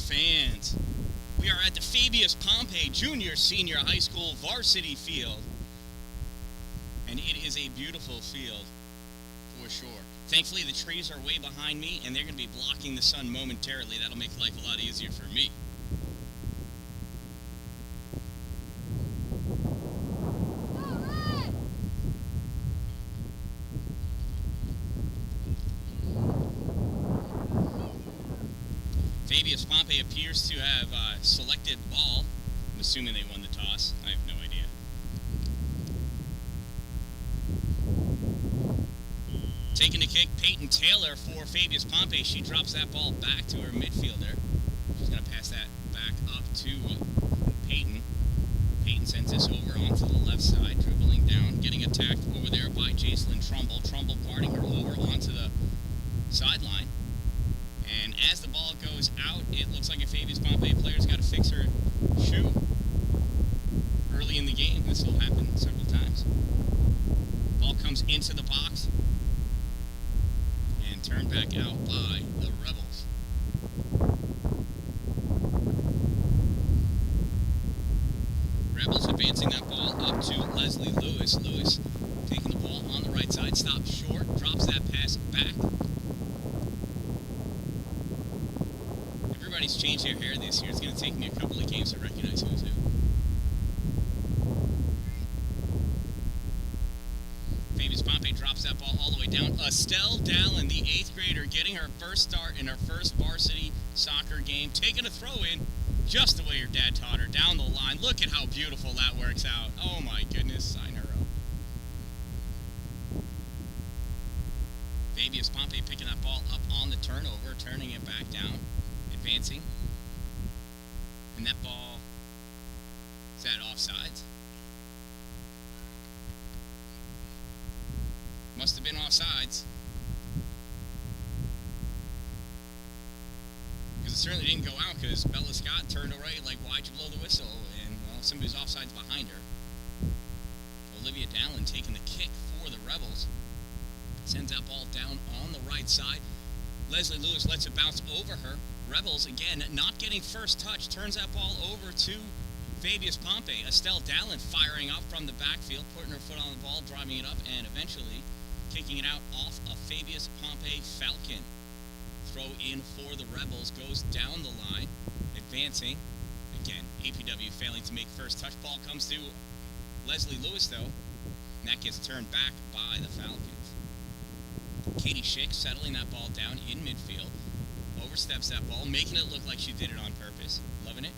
fans. We are at the Fabius-Pompey Junior Senior High School Varsity Field. And it is a beautiful field, for sure. Thankfully, the trees are way behind me, and they're going to be blocking the sun momentarily. That'll make life a lot easier for me. Fabius-Pompey appears to have selected ball. I'm assuming they won the toss. I have no idea. Taking the kick, Peyton Taylor for Fabius-Pompey. She drops that ball back to her midfielder. She's going to pass that back up to Peyton. Peyton sends this over onto the left side, dribbling down, getting attacked over there by Jacelyn Trumbull. Trumbull guarding her over onto the sideline. And as the ball goes out, it looks like a Fabius-Pompey player's got to fix her shoe. Early in the game, this will happen several times. Ball comes into the box and turned back out by the Rebels. Rebels advancing that ball up to Leslie Lewis. Lewis taking the ball on the right side, stops short, drops that pass back. Everybody's changed their hair this year. It's going to take me a couple of games to recognize who's who. Fabius-Pompey drops that ball all the way down. Dan-Dalin, the 8th grader, getting her first start in her first varsity soccer game, taking a throw in just the way her dad taught her, down the line. Look at how beautiful that works out. Oh my goodness, sign her up. Fabius-Pompey picking that ball up on the turnover, turning it back down. Advancing, and that ball is that offsides. Must have been offsides, because it certainly didn't go out, because Bella Scott turned away like, why'd you blow the whistle? And well, somebody's offsides behind her. Olivia Dallin taking the kick for the Rebels, sends that ball down on the right side. Leslie Lewis lets it bounce over her. Rebels, again, not getting first touch, turns that ball over to Fabius-Pompey. Dan-Dalin firing up from the backfield, putting her foot on the ball, driving it up, and eventually kicking it out off a Fabius-Pompey Falcon. Throw in for the Rebels, goes down the line, advancing. Again, APW failing to make first touch. Ball comes to Leslie Lewis, though, and that gets turned back by the Falcons. Katie Schick settling that ball down in midfield. Oversteps that ball, making it look like she did it on purpose. Loving it.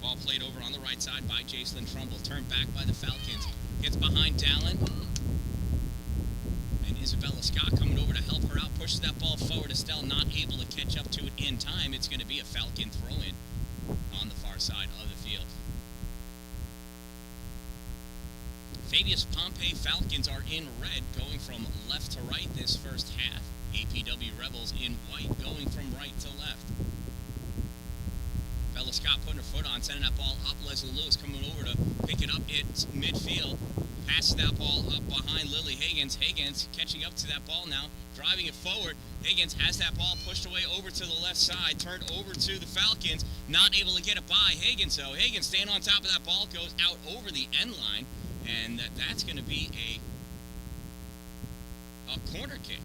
Ball played over on the right side by Jacelyn Trumbull. Turned back by the Falcons. Gets behind Dallin. And Isabella Scott coming over to help her out. Pushes that ball forward. Estelle not able to catch up to it in time. It's going to be a Falcon throw-in on the far side of the field. Fabius-Pompey Falcons are in red, going from left to right this first half. APW Rebels in white, going from right to left. Bella Scott putting her foot on, sending that ball up. Leslie Lewis coming over to pick it up. It's midfield. Passes that ball up behind Lily Higgins. Higgins catching up to that ball now, driving it forward. Higgins has that ball pushed away over to the left side, turned over to the Falcons. Not able to get it by Higgins, though. Higgins staying on top of that ball, goes out over the end line. And that's going to be a corner kick.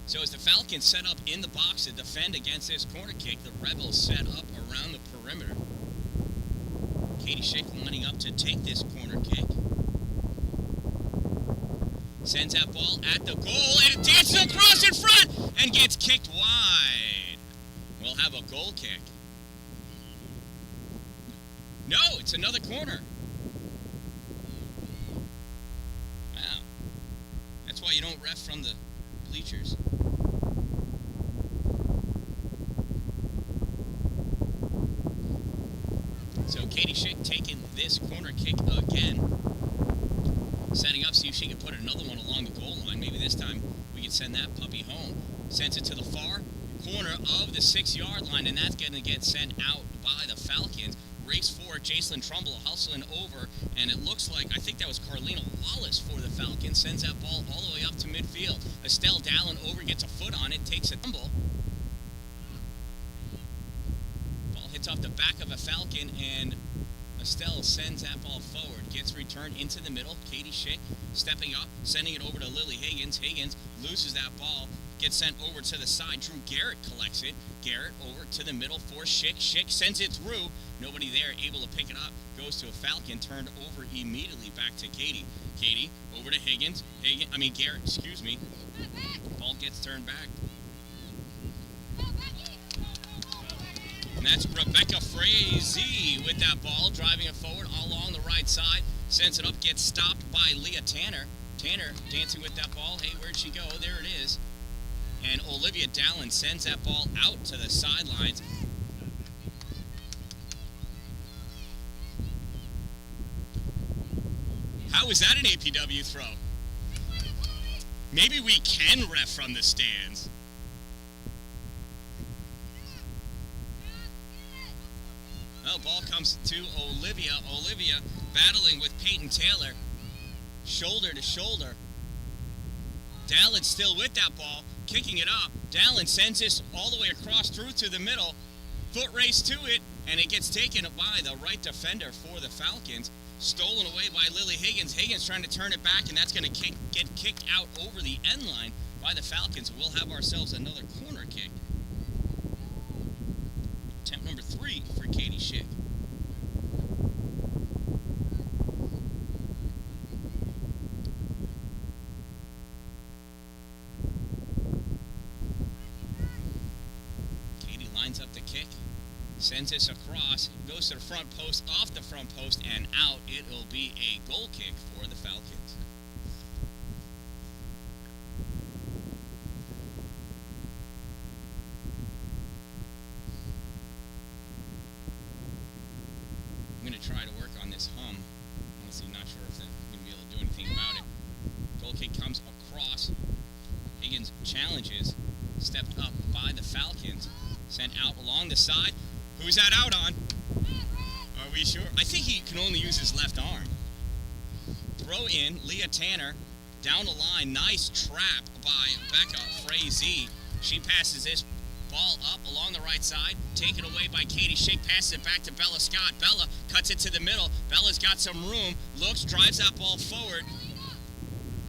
So as the Falcons set up in the box to defend against this corner kick, the Rebels set up around the perimeter. Katie Schick lining up to take this corner kick. Sends that ball at the goal, and it dances across in front and gets kicked wide. We'll have a goal kick. No, it's another corner. Wow. That's why you don't ref from the bleachers. So Katie Schick taking this corner kick again. Setting up, see if she can put another one along the goal line. Maybe this time we can send that puppy home. Sends it to the far corner of the 6-yard line, and that's going to get sent out by the Falcons. race for Jacelyn Trumbull hustling over, and it looks like, I think that was Carlina Wallace for the Falcons, sends that ball all the way up to midfield. Dan-Dalin over, gets a foot on it, takes a tumble. Ball hits off the back of a Falcon, and Estelle sends that ball forward, gets returned into the middle. Katie Schick stepping up, sending it over to Lily Higgins. Higgins loses that ball, gets sent over to the side. Drew Garrett collects it. Garrett over to the middle for Schick. Schick sends it through. Nobody there able to pick it up. Goes to a Falcon, turned over immediately back to Katie. Katie over to Higgins. Garrett, excuse me. Ball gets turned back. And that's Rebecca Frazee with that ball, driving it forward along the right side. Sends it up, gets stopped by Leah Tanner. Tanner dancing with that ball. Hey, where'd she go? There it is. And Olivia Dallin sends that ball out to the sidelines. How is that an APW throw? Maybe we can ref from the stands. Well, ball comes to Olivia. Olivia battling with Peyton Taylor. Shoulder to shoulder. Dallin still with that ball, kicking it up. Dallin sends this all the way across through to the middle. Foot race to it, and it gets taken by the right defender for the Falcons. Stolen away by Lily Higgins. Higgins trying to turn it back, and that's going to get kicked out over the end line by the Falcons. We'll have ourselves another corner kick. Attempt number 3 for Katie Schick. Katie lines up the kick, sends this across, goes to the front post, off the front post, and out. It'll be a goal kick for the Falcons. I'm going to try to work on this hum. Honestly, not sure if I'm going to be able to do anything about it. Goal kick comes across. Higgins challenges. Stepped up by the Falcons. Sent out along the side. Who's that out on? Are we sure? I think he can only use his left arm. Throw in. Leah Tanner down the line. Nice trap by Becca Frazee. She passes this ball up along the right side, taken away by Katie Schick, passes it back to Bella Scott. Bella cuts it to the middle. Bella's got some room, looks, drives that ball forward.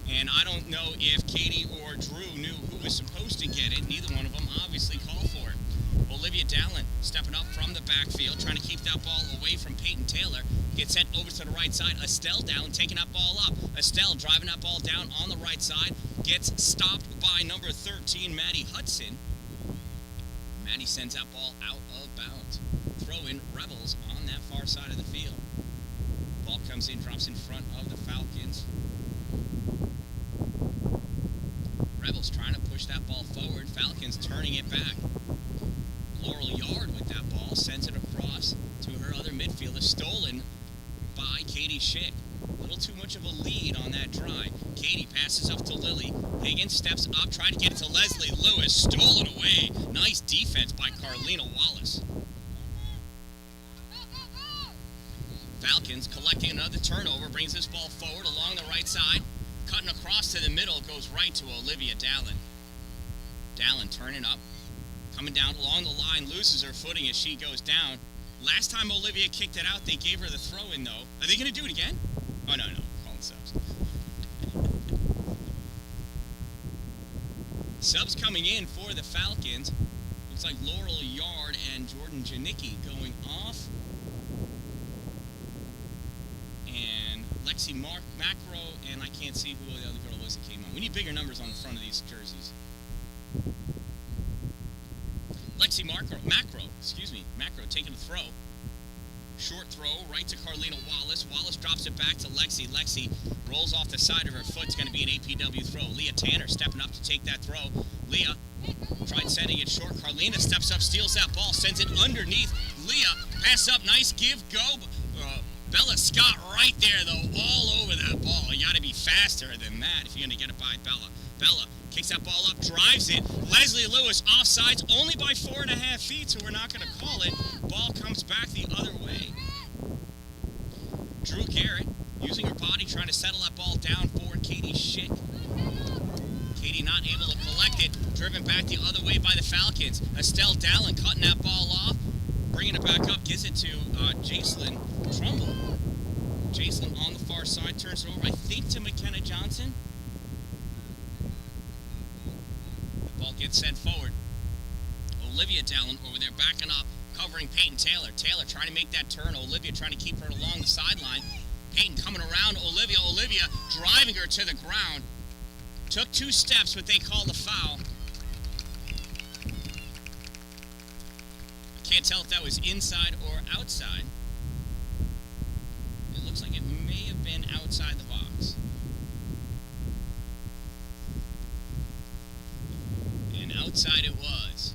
And I don't know if Katie or Drew knew who was supposed to get it. Neither one of them obviously called for it. Olivia Dallin stepping up from the backfield, trying to keep that ball away from Peyton Taylor. Gets sent over to the right side. Estelle Dallin taking that ball up. Estelle driving that ball down on the right side. Gets stopped by number 13, Maddie Hudson. Maddie sends that ball out of bounds. Throw in Rebels on that far side of the field. Ball comes in, drops in front of the Falcons. Rebels trying to push that ball forward. Falcons turning it back. Laurel Yard with that ball, sends it across to her other midfielder, stolen by Katie Schick. A little too much of a lead on that drive. Katie passes up to Lily. Higgins steps up, trying to get it to Leslie Lewis, stolen away. Nice defense by Carlina Wallace. Falcons collecting another turnover, brings this ball forward along the right side. Cutting across to the middle, goes right to Olivia Dallin. Dallin turning up. Coming down along the line, loses her footing as she goes down. Last time Olivia kicked it out, they gave her the throw-in, though. Are they going to do it again? Oh, no. Calling subs. Subs coming in for the Falcons. Looks like Laurel Yard and Jordan Janicki going off. And Lexi Macro, and I can't see who the other girl was that came on. We need bigger numbers on the front of these jerseys. Lexi Macro taking a throw. Short throw right to Carlina Wallace. Wallace drops it back to Lexi. Lexi rolls off the side of her foot. It's going to be an APW throw. Leah Tanner stepping up to take that throw. Leah tried sending it short. Carlina steps up, steals that ball, sends it underneath. Leah, pass up, nice give, go. Bella Scott right there, though, all over that ball. You got to be faster than that if you're going to get it by Bella. Bella kicks that ball up, drives it. Leslie Lewis offsides only by 4.5 feet, so we're not going to call it. Ball comes back the other way. Drew Garrett using her body, trying to settle that ball down for Katie Schick. Katie not able to collect it, driven back the other way by the Falcons. Dan-Dalin cutting that ball off, bringing it back up, gives it to Jacelyn Trumbull. Jacelyn on the far side, turns it over, I think, to McKenna Johnson. The ball gets sent forward. Olivia Dalin over there backing up, covering Peyton Taylor. Taylor trying to make that turn. Olivia trying to keep her along the sideline. Peyton coming around Olivia. Olivia driving her to the ground. Took 2 steps, but they called a foul. I can't tell if that was inside or outside. It looks like it may have been outside the box. And outside it was.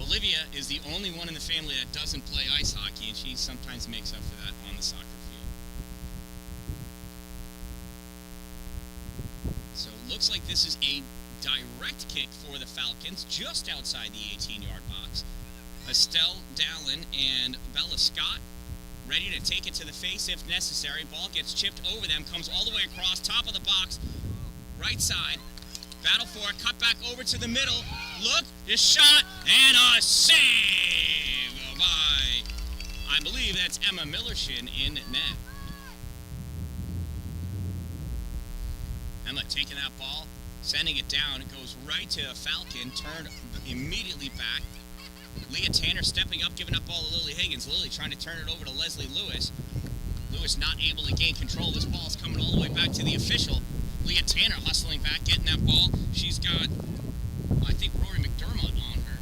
Olivia is the only one in the family that doesn't play ice hockey, and she sometimes makes up for that on the soccer field. So it looks like this is a direct kick for the Falcons, just outside the 18-yard box. Dan-Dalin and Bella Scott ready to take it to the face if necessary. Ball gets chipped over them, comes all the way across, top of the box, right side. Battle for it, cut back over to the middle. Look, a shot, and a save by, I believe that's Emma Millershin in net. Emma taking that ball, sending it down. It goes right to a Falcon, turned immediately back. Leah Tanner stepping up, giving up ball to Lily Higgins. Lily trying to turn it over to Leslie Lewis. Lewis not able to gain control. This ball is coming all the way back to the official. Leah Tanner hustling back, getting that ball. She's got, I think, Rory McDermott on her.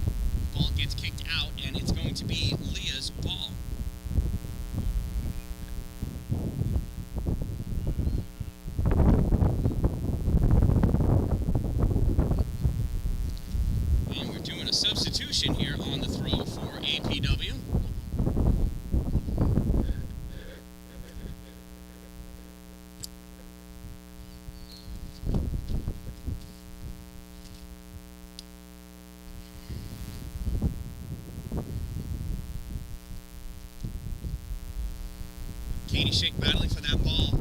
Ball gets kicked out, and it's going to be Leah's ball. And we're doing a substitution here on the throw for APW. Katie Schick battling for that ball.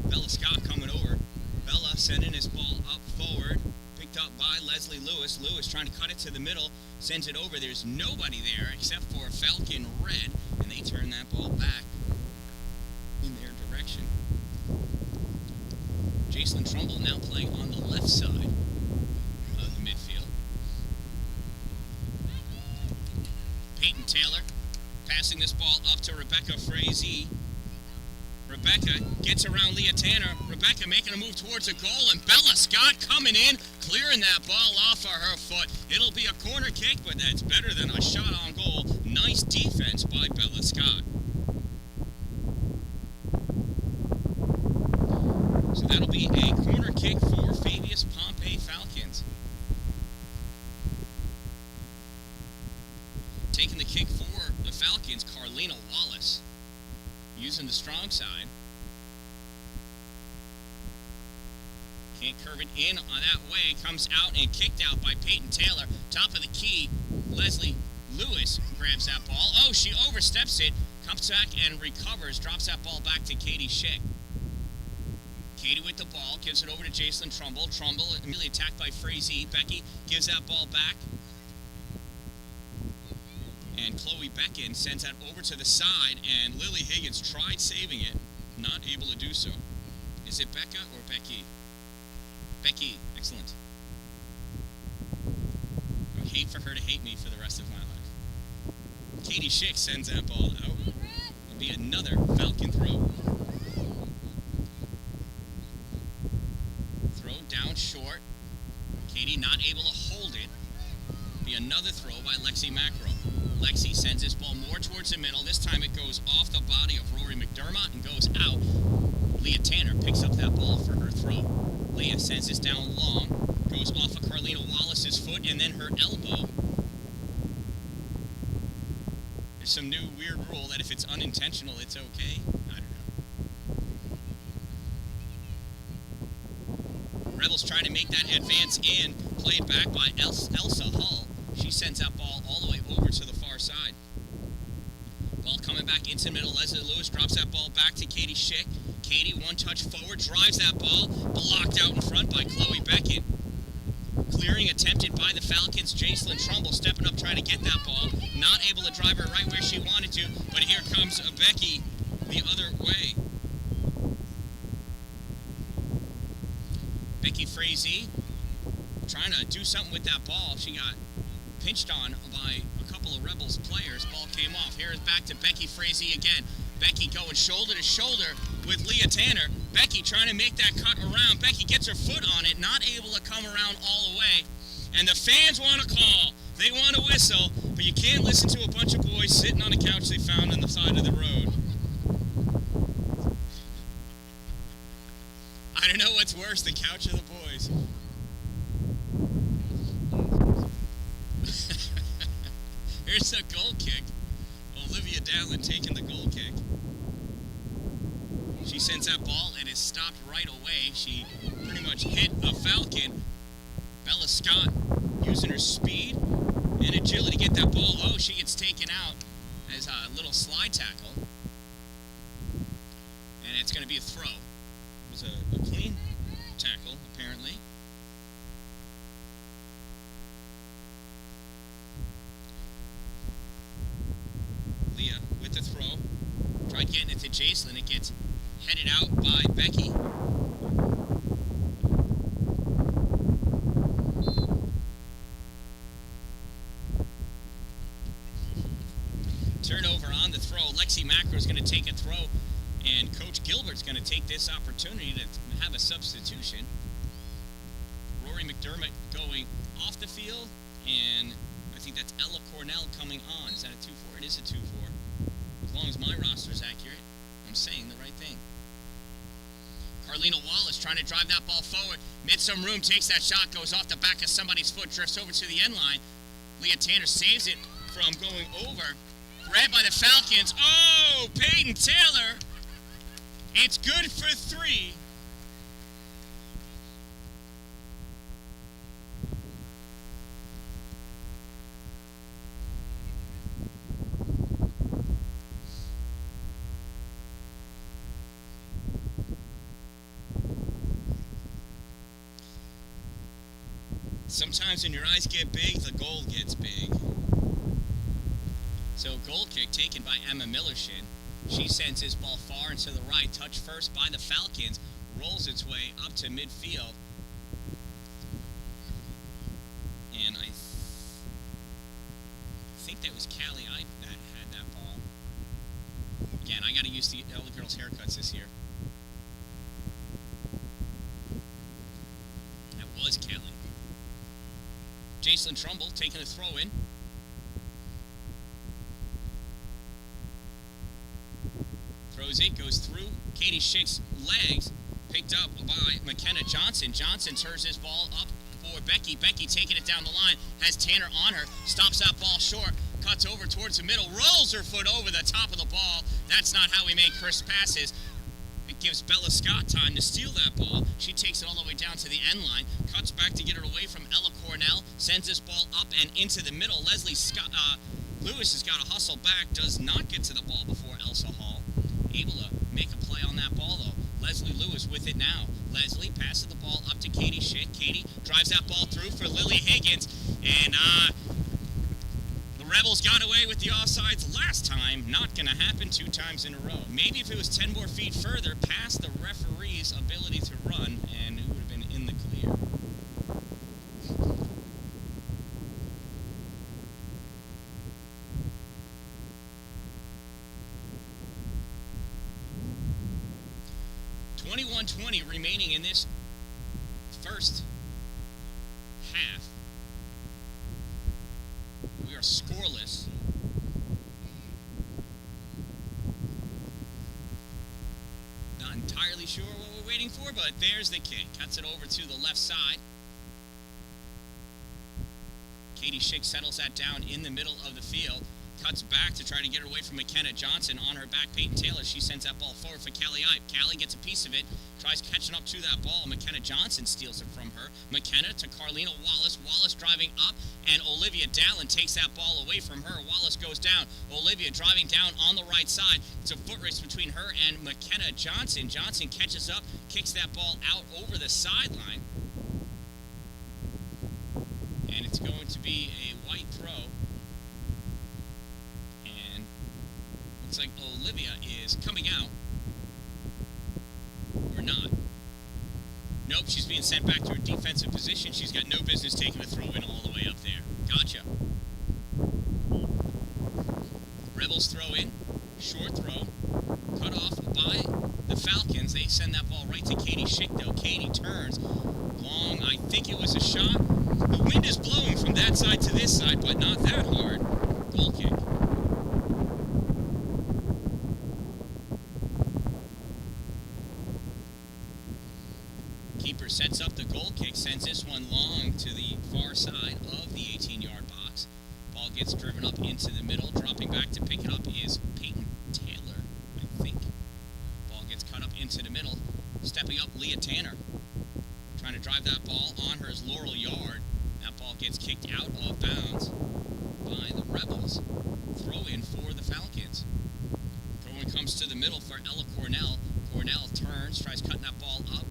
Bella Scott coming over. Bella sending his ball up forward. Picked up by Leslie Lewis. Lewis trying to cut it to the middle. Sends it over. There's nobody there except for Falcon Red. And they turn that ball back in their direction. Jacelyn Trumbull now playing on the left side of the midfield. Peyton Taylor passing this ball up to Rebecca Frazee. Rebecca gets around Leah Tanner. Rebecca making a move towards the goal, and Bella Scott coming in, clearing that ball off of her foot. It'll be a corner kick, but that's better than a shot on goal. Nice defense by Bella Scott. So that'll be a corner kick for Fabius-Pompey Falcons. Taking the kick for the Falcons, Carlina Wallace, using the strong side. Can't curve it in on that way. Comes out and kicked out by Peyton Taylor. Top of the key, Leslie Lewis grabs that ball. Oh, she oversteps it. Comes back and recovers. Drops that ball back to Katie Schick. Katie with the ball. Gives it over to Jacelyn Trumbull. Trumbull immediately attacked by Frazee. Becky gives that ball back. And Chloe Becken sends that over to the side, and Lily Higgins tried saving it, not able to do so. Is it Becca or Becky? Becky, excellent. I would hate for her to hate me for the rest of my life. Katie Schick sends that ball out. It'll be another Falcon throw. Throw down short. Katie not able to hold it. Be another throw by Lexi Macro. Lexi sends this ball more towards the middle. This time it goes off the body of Rory McDermott and goes out. Leah Tanner picks up that ball for her throw. Leah sends this down long. Goes off of Carlina Wallace's foot and then her elbow. There's some new weird rule that if it's unintentional, it's okay. I don't know. Rebels trying to make that advance in. Played back by Elsa Hull. She sends that ball all the way over to the far side. Ball coming back into the middle. Leslie Lewis drops that ball back to Katie Schick. Katie, one touch forward, drives that ball, blocked out in front by Chloe Beckett. Clearing attempted by the Falcons. Jacelyn Trumbull stepping up trying to get that ball. Not able to drive her right where she wanted to, but here comes Becky the other way. Becky Frazee trying to do something with that ball. She got pinched on by a couple of Rebels players. Ball came off. Here is back to Becky Frazee again. Becky going shoulder to shoulder with Leah Tanner. Becky trying to make that cut around. Becky gets her foot on it, not able to come around all the way. And the fans want to call. They want to whistle, but you can't listen to a bunch of boys sitting on a couch they found on the side of the road. I don't know what's worse, the couch or the boys. Here's a goal kick. Olivia Dallin taking the goal kick. She sends that ball and is stopped right away. She pretty much hit a Falcon. Bella Scott using her speed and agility to get that ball low. She gets taken out as a little slide tackle. And it's going to be a throw. It was a clean tackle, apparently. Leah with the throw. Tried getting it to Jacelyn. It gets headed out by Becky. Turnover on the throw. Lexi Macro is going to take a throw, and Coach Gilbert's going to take this opportunity to have a substitution. Rory McDermott going off the field, and I think that's Ella Cornell coming on. Is that a 2-4? It is a 2-4. As long as my roster's accurate, I'm saying the right thing. Carlina Wallace trying to drive that ball forward. Mid some room, takes that shot, goes off the back of somebody's foot, drifts over to the end line. Leah Tanner saves it from going over. Grabbed by the Falcons. Oh, Peyton Taylor. It's good for 3. Sometimes when your eyes get big, the goal gets big. So goal kick taken by Emma Millershin. She sends his ball far and to the right. Touch first by the Falcons. Rolls its way up to midfield. And I think that was Callie that had that ball. Again, I got to use all the girls' haircuts this year. That was Callie. Jacelyn Trumbull taking a throw in. Throws it, goes through Katie Schick's legs. Picked up by McKenna Johnson. Johnson turns his ball up for Becky. Becky taking it down the line. Has Tanner on her. Stops that ball short. Cuts over towards the middle. Rolls her foot over the top of the ball. That's not how we make crisp passes. It gives Bella Scott time to steal that ball. She takes it all the way down to the end line. Cuts back to get it away from Ella Cornell. Sends this ball up and into the middle. Leslie Scott, Lewis has got to hustle back. Does not get to the ball before Elsa Hall. Able to make a play on that ball, though. Leslie Lewis with it now. Leslie passes the ball up to Katie Schick. Katie drives that ball through for Lily Higgins. And the Rebels got away with the offsides last time. Not going to happen 2 times in a row. Maybe if it was 10 more feet further past the referee's ability to run, and it would have been in the clear. .20 remaining in this first half. We are scoreless. Not entirely sure what we're waiting for, but there's the kick. Cuts it over to the left side. Katie Schick settles that down in the middle of the field. Cuts back to try to get her away from McKenna Johnson. On her back, Peyton Taylor. She sends that ball forward for Callie Ipe. Callie gets a piece of it. Tries catching up to that ball. McKenna Johnson steals it from her. McKenna to Carlina Wallace. Wallace driving up, and Olivia Dallin takes that ball away from her. Wallace goes down. Olivia driving down on the right side. It's a foot race between her and McKenna Johnson. Johnson catches up, kicks that ball out over the sideline. And it's going to be a white throw. Looks like Olivia is coming out. Or not. Nope, she's being sent back to her defensive position. She's got no business taking a throw-in all the way up there. Gotcha. Rebels throw in. Short throw. Cut off by the Falcons. They send that ball right to Katie Schick, though. Katie turns. Long, I think it was a shot. The wind is blowing from that side to this side, but not that hard. Goal kick. Keeper sets up the goal kick, sends this one long to the far side of the 18-yard box. Ball gets driven up into the middle. Dropping back to pick it up is Peyton Taylor, I think. Ball gets cut up into the middle. Stepping up, Leah Tanner. Trying to drive that ball on her is Laurel Yard. That ball gets kicked out of bounds by the Rebels. Throw in for the Falcons. Throw in comes to the middle for Ella Cornell. Cornell turns, tries cutting that ball up.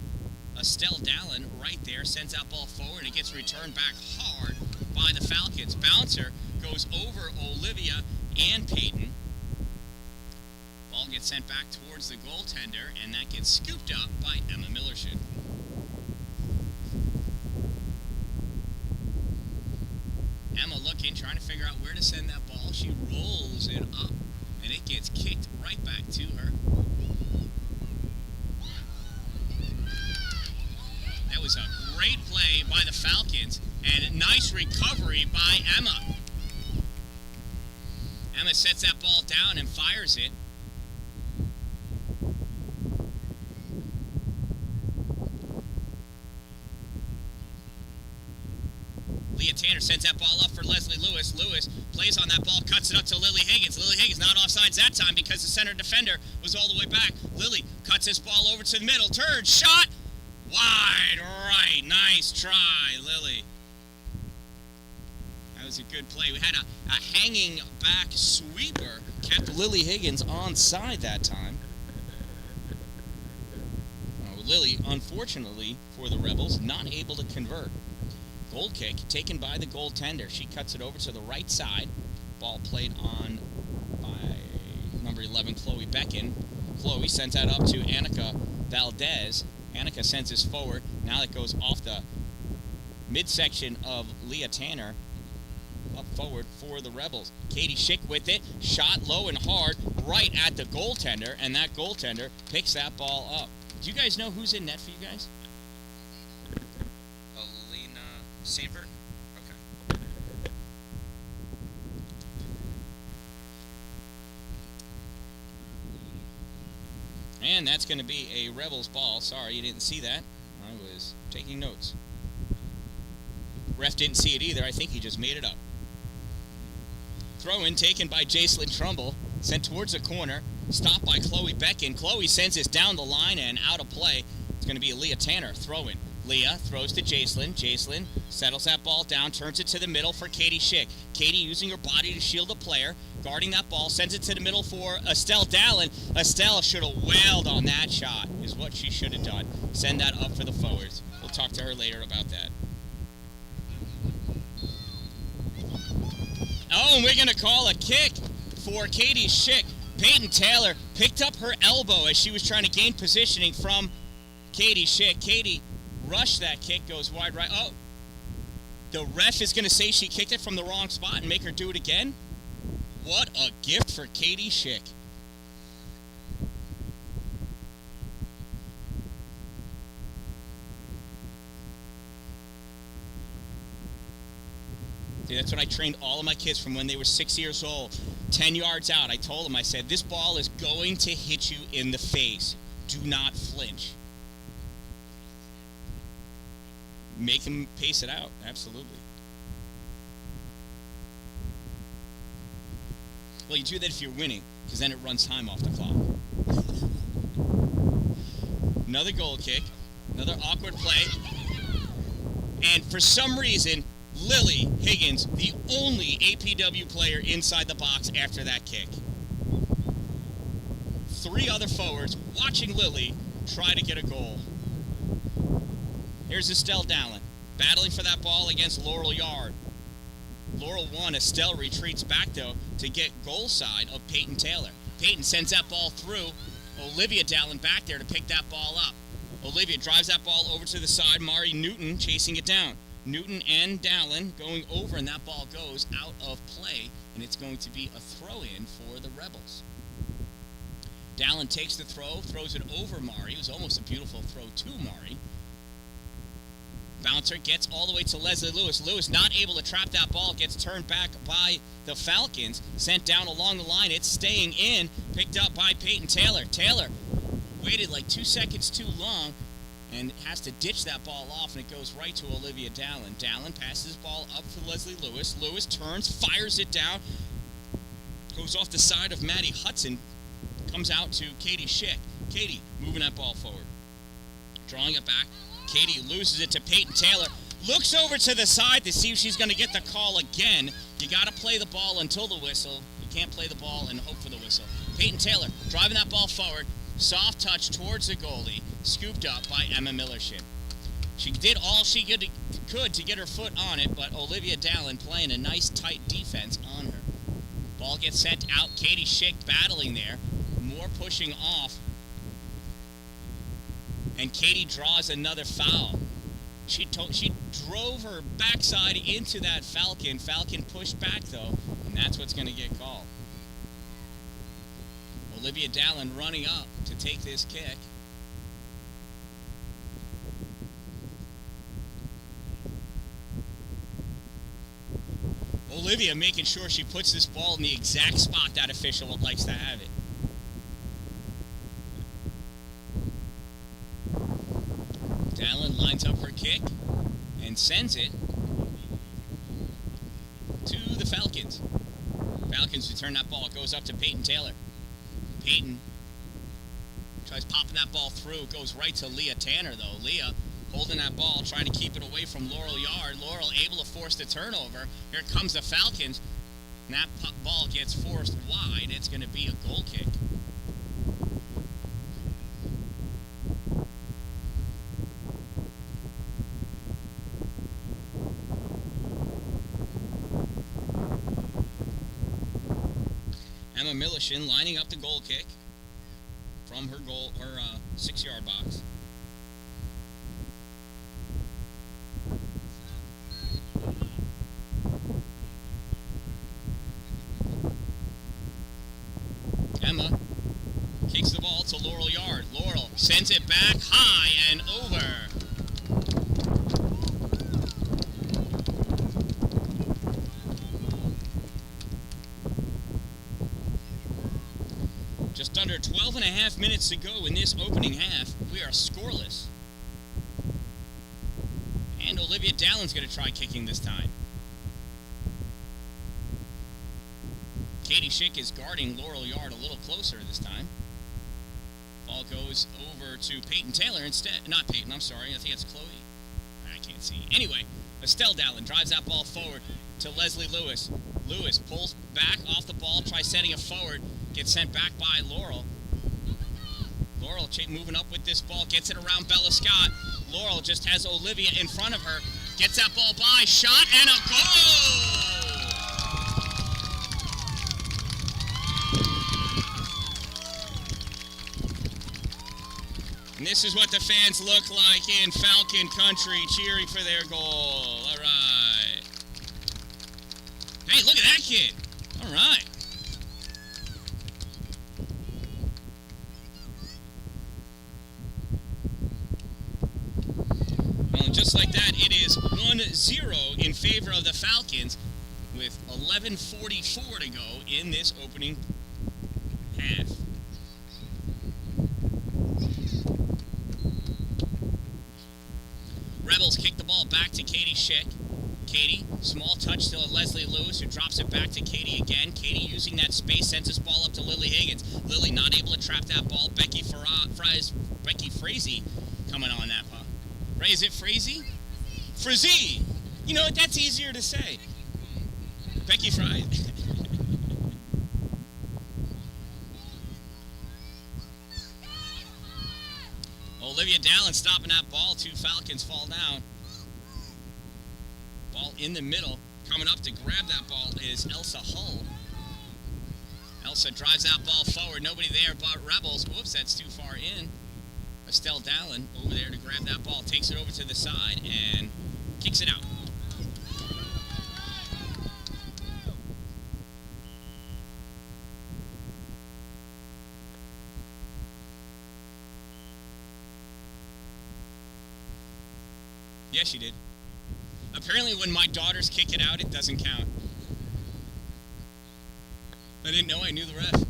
Estelle Dallin right there sends that ball forward, and it gets returned back hard by the Falcons. Bouncer goes over Olivia and Peyton. Ball gets sent back towards the goaltender, and that gets scooped up by Emma Millership. Emma looking, trying to figure out where to send that ball. She rolls it up, and it gets kicked right back to her. That was a great play by the Falcons, and a nice recovery by Emma. Emma sets that ball down and fires it. Leah Tanner sends that ball up for Leslie Lewis. Lewis plays on that ball, cuts it up to Lily Higgins. Lily Higgins not offsides that time because the center defender was all the way back. Lily cuts this ball over to the middle, turns, shot! Wide right. Nice try, Lily. That was a good play. We had a hanging back sweeper. Kept Lily Higgins onside that time. Lily, unfortunately for the Rebels, not able to convert. Goal kick taken by the goaltender. She cuts it over to the right side. Ball played on by number 11, Chloe Becken. Chloe sends that up to Annika Valdez. Annika sends this forward. Now it goes off the midsection of Leah Tanner. Up forward for the Rebels. Katie Schick with it. Shot low and hard right at the goaltender. And that goaltender picks that ball up. Do you guys know who's in net for you guys? Alina Sanford? Okay. And that's going to be a Rebels ball. Sorry, you didn't see that. I was taking notes. Ref didn't see it either. I think he just made it up. Throw-in taken by Jacelyn Trumbull. Sent towards the corner. Stopped by Chloe Becken. Chloe sends this down the line and out of play. It's going to be a Leah Tanner throw-in. Leah throws to Jacelyn. Jacelyn settles that ball down, turns it to the middle for Katie Schick. Katie using her body to shield the player, guarding that ball, sends it to the middle for Estelle Dallin. Estelle should have wailed on that shot, is what she should have done. Send that up for the forwards. We'll talk to her later about that. Oh, and we're going to call a kick for Katie Schick. Peyton Taylor picked up her elbow as she was trying to gain positioning from Katie Schick. Katie rushed that kick, goes wide right. Oh, the ref is going to say she kicked it from the wrong spot and make her do it again? What a gift for Katie Schick. Dude, that's what I trained all of my kids from when they were 6 years old. 10 yards out, I told them, I said, this ball is going to hit you in the face. Do not flinch. Make them pace it out, absolutely. Well, you do that if you're winning, because then it runs time off the clock. Another goal kick. Another awkward play. And for some reason, Lily Higgins, the only APW player inside the box after that kick. 3 other forwards watching Lily try to get a goal. Here's Dan-Dalin battling for that ball against Laurel Yard. Laurel won. Estelle retreats back, though, to get goal side of Peyton Taylor. Peyton sends that ball through. Olivia Dalin back there to pick that ball up. Olivia drives that ball over to the side. Mari Newton chasing it down. Newton and Dalin going over, and that ball goes out of play, and it's going to be a throw-in for the Rebels. Dalin takes the throw, throws it over Mari. It was almost a beautiful throw to Mari. Bouncer gets all the way to Leslie Lewis. Lewis not able to trap that ball, gets turned back by the Falcons, sent down along the line. It's staying in, picked up by Peyton Taylor. Taylor waited like 2 seconds too long and has to ditch that ball off, and it goes right to Olivia Dalin. Dalin passes the ball up to Leslie Lewis. Lewis turns, fires it down, goes off the side of Maddie Hudson, comes out to Katie Schick. Katie moving that ball forward, drawing it back. Katie loses it to Peyton Taylor. Looks over to the side to see if she's going to get the call again. You got to play the ball until the whistle. You can't play the ball and hope for the whistle. Peyton Taylor driving that ball forward. Soft touch towards the goalie. Scooped up by Emma Millershin. She did all she could to get her foot on it, but Olivia Dalin playing a nice tight defense on her. Ball gets sent out. Katie Schick battling there. More pushing off. And Katie draws another foul. She drove her backside into that Falcon. Falcon pushed back, though, and that's what's going to get called. Olivia Dalin running up to take this kick. Olivia making sure she puts this ball in the exact spot that official likes to have it. Dalin lines up her kick and sends it to the Falcons. Falcons return that ball. It goes up to Peyton Taylor. Peyton tries popping that ball through. It goes right to Leah Tanner, though. Leah holding that ball, trying to keep it away from Laurel Yard. Laurel able to force the turnover. Here comes the Falcons. And that ball gets forced wide. It's going to be a goal kick. Emma Millershin lining up the goal kick from her 6-yard box. Emma kicks the ball to Laurel Yard. Laurel sends it back high and over. Just under 12 and a half minutes to go in this opening half. We are scoreless. And Olivia Dalin's going to try kicking this time. Katie Schick is guarding Laurel Yard a little closer this time. Ball goes over to Peyton Taylor instead. Not Peyton, I'm sorry. I think it's Chloe. I can't see. Anyway, Estelle Dalin drives that ball forward to Leslie Lewis. Lewis pulls back off the ball, tries setting it forward. Gets sent back by Laurel. Laurel moving up with this ball. Gets it around Bella Scott. Laurel just has Olivia in front of her. Gets that ball by. Shot and a goal! And this is what the fans look like in Falcon Country, cheering for their goal. All right. Hey, look at that kid. All right. Well, just like that, it is 1-0 in favor of the Falcons with 11:44 to go in this opening half. Rebels kick the ball back to Katie Schick. Katie. Small touch to Leslie Lewis, who drops it back to Katie again. Katie using that space, sends this ball up to Lily Higgins. Lily not able to trap that ball. Becky Frazee coming on that puck. Right, is it Frazee? Frazee! You know what, that's easier to say. Becky Fry. Olivia Dallin stopping that ball. 2 Falcons fall down. Ball in the middle. Coming up to grab that ball is Elsa Hull. Elsa drives that ball forward. Nobody there but Rebels. Whoops, that's too far in. Estelle Dallin over there to grab that ball. Takes it over to the side and kicks it out. Yeah, she did. Apparently when my daughters kick it out, it doesn't count. I didn't know, I knew the ref.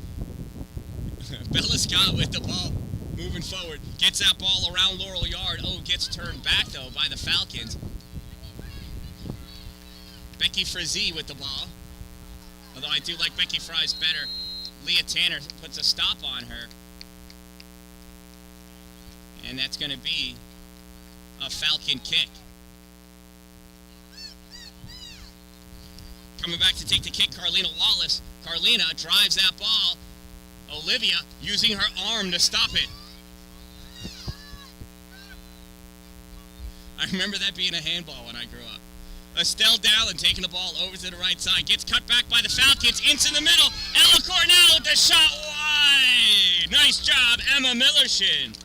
Bella Scott with the ball, moving forward. Gets that ball around Laurel Yard. Oh, gets turned back, though, by the Falcons. Becky Frazee with the ball. Although I do like Becky Fry's better. Leah Tanner puts a stop on her. And that's going to be a Falcon kick. Coming back to take the kick, Carlina Wallace. Carlina drives that ball. Olivia using her arm to stop it. I remember that being a handball when I grew up. Estelle Dallin taking the ball over to the right side. Gets cut back by the Falcons into the middle. Ella Cornell with the shot wide. Nice job, Emma Millershin.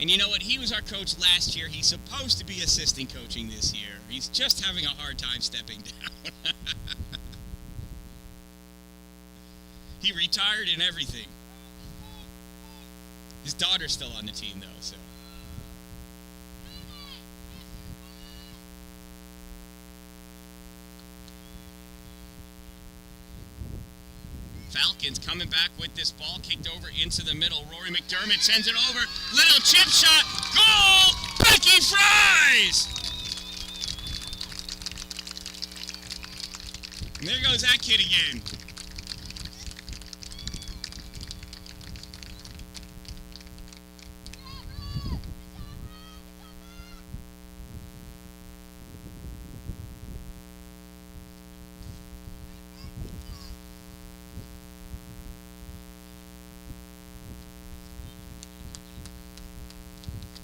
And you know what? He was our coach last year. He's supposed to be assistant coaching this year. He's just having a hard time stepping down. He retired and everything. His daughter's still on the team, though, so. Falcons coming back with this ball, kicked over into the middle. Rory McDermott sends it over. Little chip shot. Goal! Becky Fries! And there goes that kid again.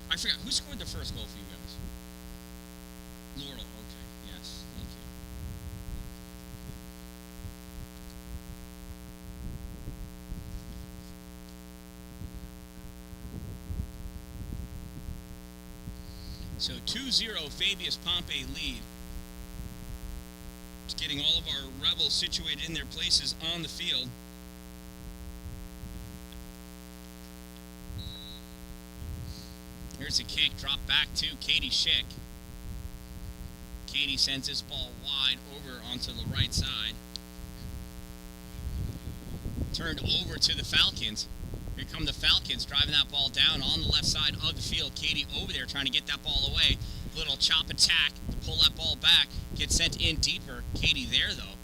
I forgot, who scored the first goal for you guys? Laurel, okay, yes, thank you. So 2-0 Fabius-Pompey lead. Just getting all of our Rebels situated in their places on the field. Here's a kick, drop back to Katie Schick. Katie sends this ball wide over onto the right side. Turned over to the Falcons. Here come the Falcons driving that ball down on the left side of the field. Katie over there trying to get that ball away. Little chop attack to pull that ball back. Gets sent in deeper. Katie there, though.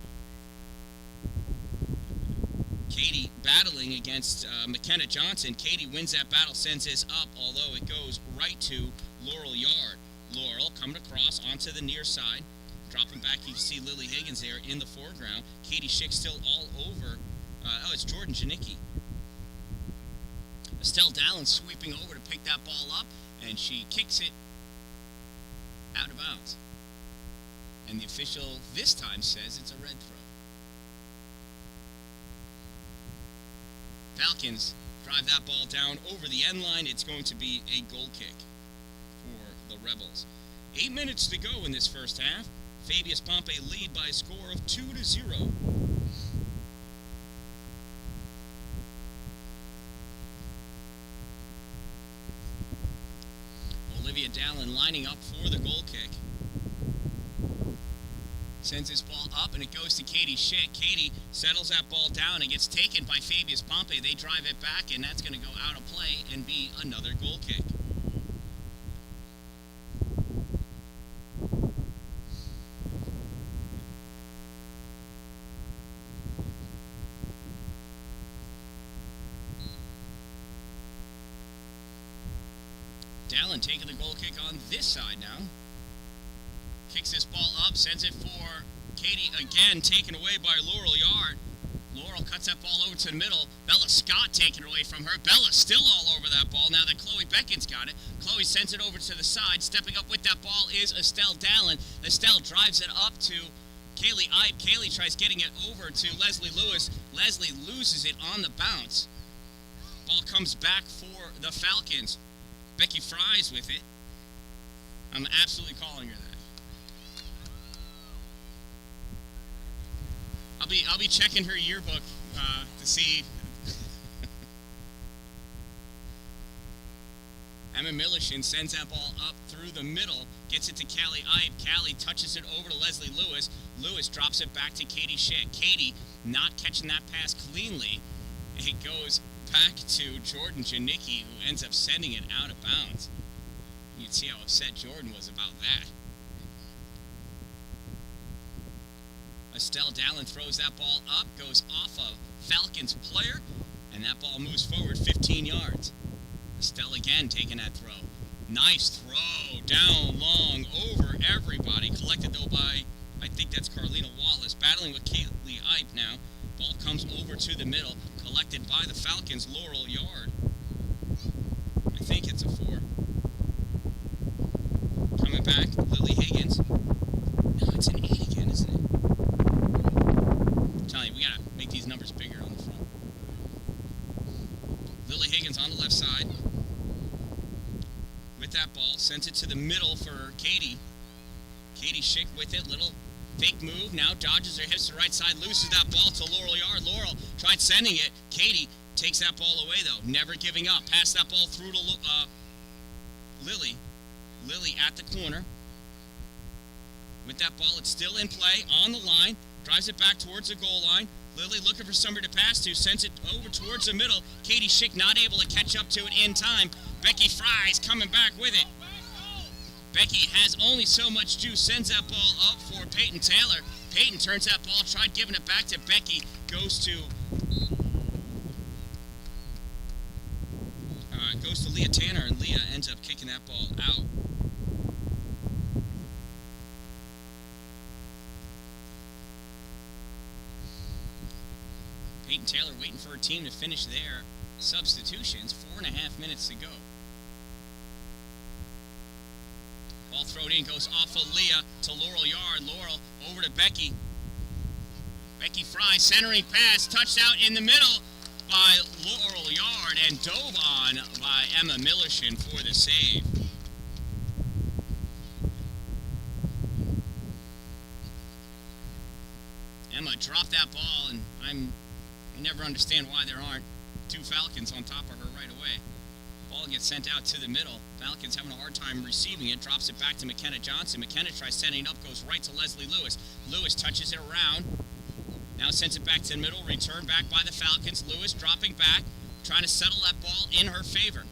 Katie battling against McKenna Johnson. Katie wins that battle, sends this up, although it goes right to Laurel Yard. Laurel coming across onto the near side. Dropping back, you see Lily Higgins there in the foreground. Katie Schick still all over. Oh, it's Jordan Janicki. Estelle Dallin sweeping over to pick that ball up, and she kicks it out of bounds. And the official this time says it's a red throw. Falcons drive that ball down over the end line. It's going to be a goal kick for the Rebels. 8 minutes to go in this first half. Fabius-Pompey lead by a score of 2-0. Olivia Dallin lining up for the goal kick. Sends this ball up, and it goes to Katie Schick. Katie settles that ball down and gets taken by Fabius-Pompey. They drive it back, and that's going to go out of play and be another goal kick. Dalin taking the goal kick on this side now. Kicks this ball up, sends it for Katie again, taken away by Laurel Yard. Laurel cuts that ball over to the middle. Bella Scott taken away from her. Bella still all over that ball now that Chloe Beckin's got it. Chloe sends it over to the side. Stepping up with that ball is Estelle Dalin. Estelle drives it up to Kaylee Ipe. Kaylee tries getting it over to Leslie Lewis. Leslie loses it on the bounce. Ball comes back for the Falcons. Becky Fries with it. I'm absolutely calling her that. I'll be checking her yearbook to see. Emma Millichin sends that ball up through the middle, gets it to Callie Ipe. Callie touches it over to Leslie Lewis. Lewis drops it back to Katie Schick. Katie not catching that pass cleanly. It goes back to Jordan Janicki, who ends up sending it out of bounds. You can see how upset Jordan was about that. Estelle Dalin throws that ball up, goes off of Falcons player, and that ball moves forward 15 yards. Estelle again taking that throw. Nice throw, down long, over everybody. Collected though by, I think that's Carlina Wallace, battling with Kaylee Ipe now. Ball comes over to the middle, collected by the Falcons, Laurel Yard. I think it's a 4. Coming back, Lily Higgins. No, it's an 8 again, isn't it? I'm telling you, we gotta make these numbers bigger on the front. Lily Higgins on the left side. With that ball, sends it to the middle for Katie. Katie Schick with it, little fake move, now dodges her hips to the right side, loses that ball to Laurel Yard. Laurel tried sending it. Katie takes that ball away, though, never giving up. Pass that ball through to Lily. Lily at the corner. With that ball, it's still in play, on the line. Drives it back towards the goal line. Lily looking for somebody to pass to, sends it over towards the middle. Katie Schick not able to catch up to it in time. Becky Fries coming back with it. Becky has only so much juice, sends that ball up for Peyton Taylor. Peyton turns that ball, tried giving it back to Becky, goes to Leah Tanner, and Leah ends up kicking that ball out. Peyton Taylor waiting for her team to finish their substitutions. 4.5 minutes to go. Ball thrown in, goes off of Leah to Laurel Yard. Laurel over to Becky. Becky Fry centering pass, touched out in the middle by Laurel Yard and dove on by Emma Millichin for the save. Emma dropped that ball, and I never understand why there aren't 2 Falcons on top of her right away. Ball gets sent out to the middle. Falcons having a hard time receiving it. Drops it back to McKenna Johnson. McKenna tries sending it up, goes right to Leslie Lewis. Lewis touches it around. Now sends it back to the middle. Return back by the Falcons. Lewis dropping back, trying to settle that ball in her favor.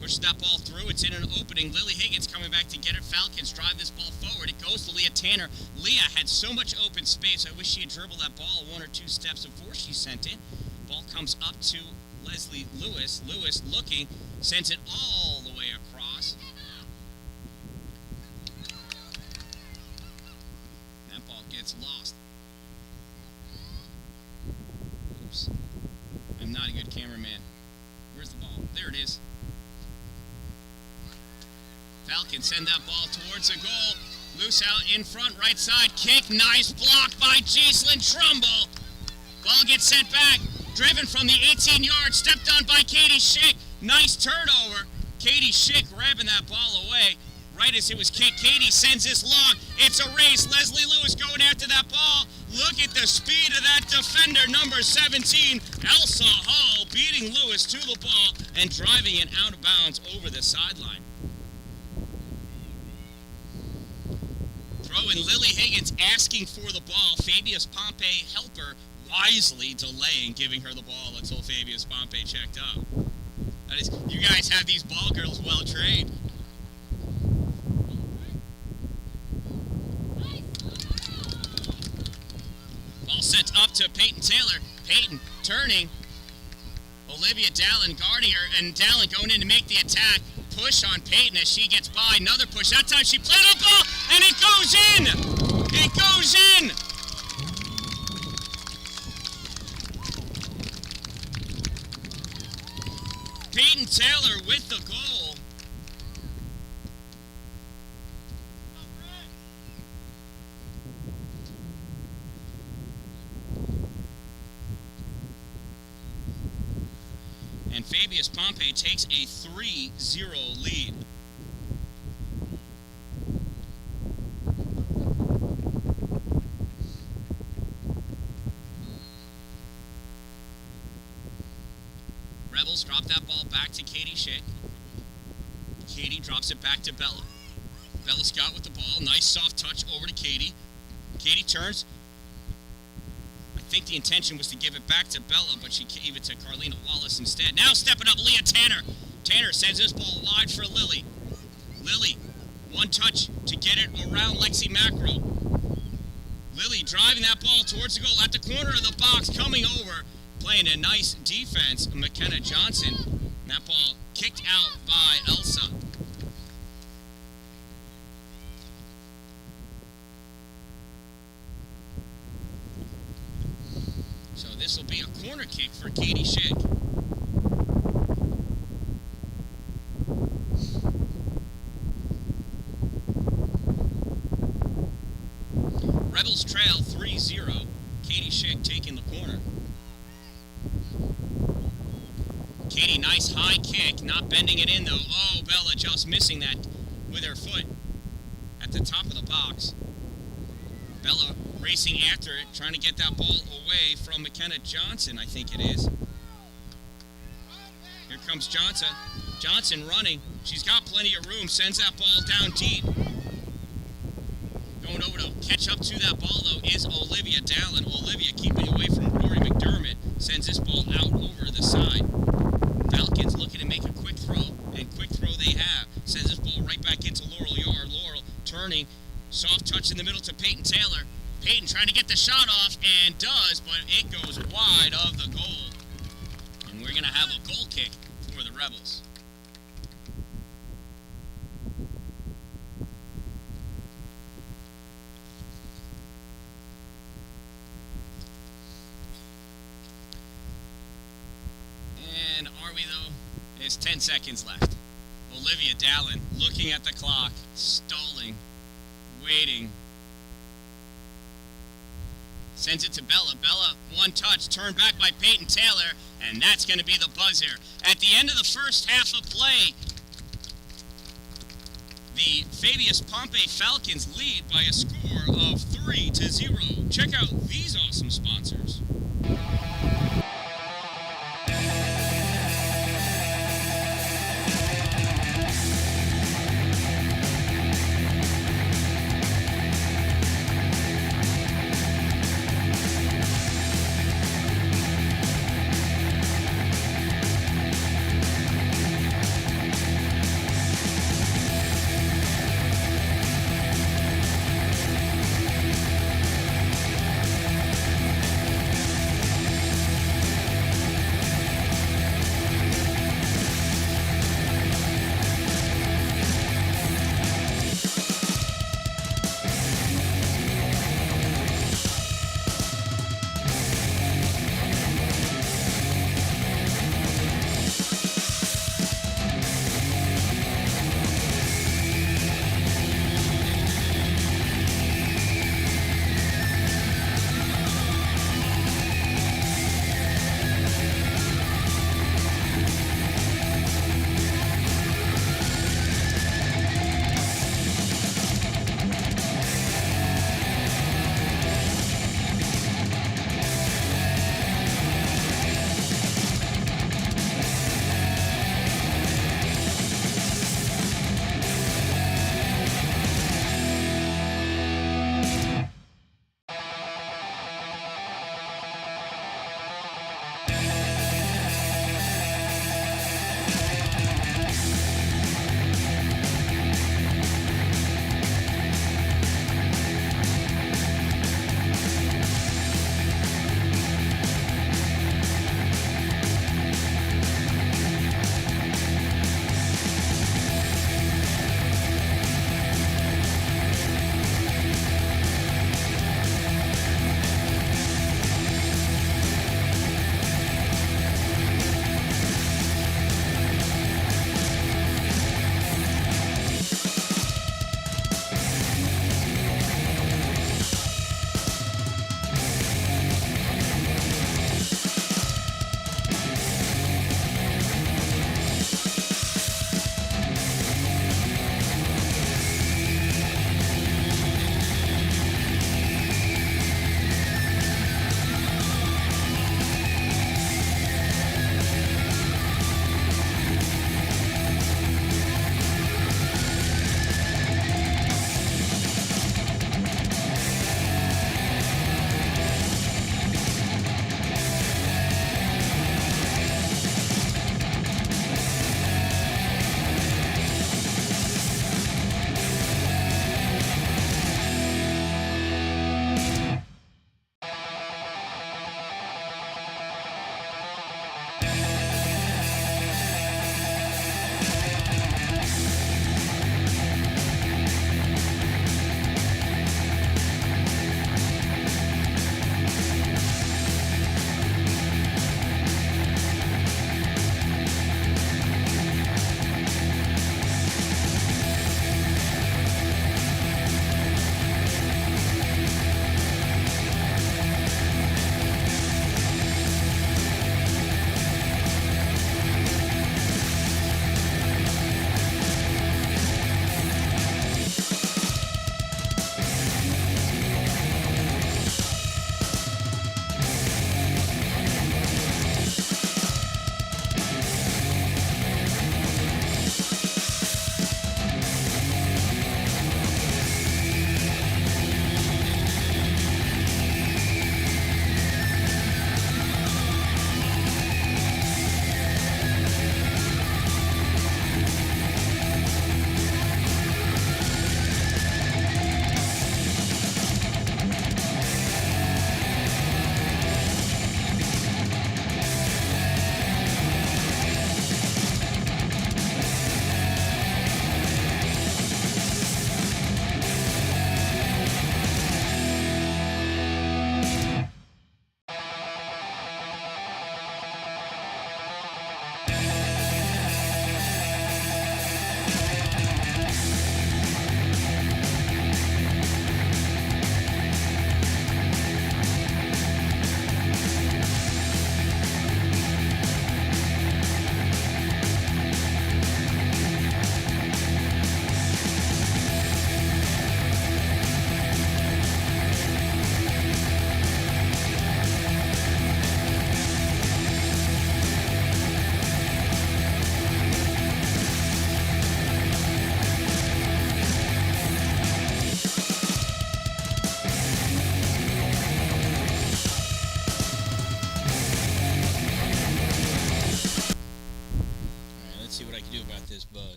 Pushes that ball through. It's in an opening. Lily Higgins coming back to get it. Falcons drive this ball forward. It goes to Leah Tanner. Leah had so much open space. I wish she had dribbled that ball 1 or 2 steps before she sent it. Ball comes up to Leslie Lewis. Lewis looking, sends it all the way across. That ball gets lost. Oops. I'm not a good cameraman. Where's the ball? There it is. Falcons send that ball towards the goal. Loose out in front, right side kick. Nice block by Giselyn Trumbull. Ball gets sent back. Driven from the 18 yards, stepped on by Katie Schick. Nice turnover. Katie Schick grabbing that ball away right as it was kicked. Katie sends this long. It's a race. Leslie Lewis going after that ball. Look at the speed of that defender, number 17, Elsa Hall, beating Lewis to the ball and driving it out of bounds over the sideline. throw, and Lily Higgins asking for the ball. Fabius-Pompey helper wisely delaying giving her the ball until Fabius-Pompey checked up. That is, you guys have these ball girls well trained. Ball sent up to Peyton Taylor. Peyton turning. Olivia Dallin guarding her, and Dallin going in to make the attack. Push on Peyton as she gets by. Another push. That time she played a ball, and it goes in! It goes in! Peyton Taylor with the goal. And Fabius-Pompey takes a 3-0 lead. Rebels drop that ball back to Katie Schick. Katie drops it back to Bella. Bella Scott with the ball. Nice soft touch over to Katie. Katie turns. I think the intention was to give it back to Bella, but she gave it to Carlina Wallace instead. Now stepping up, Leah Tanner. Tanner sends this ball wide for Lily. Lily, one touch to get it around Lexi Macro. Lily driving that ball towards the goal at the corner of the box, coming over, playing a nice defense. McKenna Johnson. And that ball kicked out by Elsa. So this will be a corner kick for Katie Schick. Rebels trail 3-0. Katie Schick taking the corner. Katie, nice high kick, not bending it in though. Oh, Bella just missing that with her foot at the top of the box. Bella racing after it, trying to get that ball away from McKenna Johnson, I think it is. Here comes Johnson. Johnson running. She's got plenty of room, sends that ball down deep. Going over to catch up to that ball, though, is Olivia Dallin. Olivia keeping away from Rory McDermott. Sends this ball out over the side. Falcons looking to make a quick throw, and quick throw they have. Sends this ball right back into Laurel Yard. Laurel turning. Soft touch in the middle to Peyton Taylor. Peyton trying to get the shot off, and does, but it goes wide of the goal. And we're going to have a goal kick for the Rebels. And are we, though? There's 10 seconds left. Olivia Dallin looking at the clock, stalling, waiting. Sends it to Bella. Bella, one touch, turned back by Peyton Taylor, and that's going to be the buzzer. At the end of the first half of play, the Fabius-Pompey Falcons lead by a score of 3-0. Check out these awesome sponsors.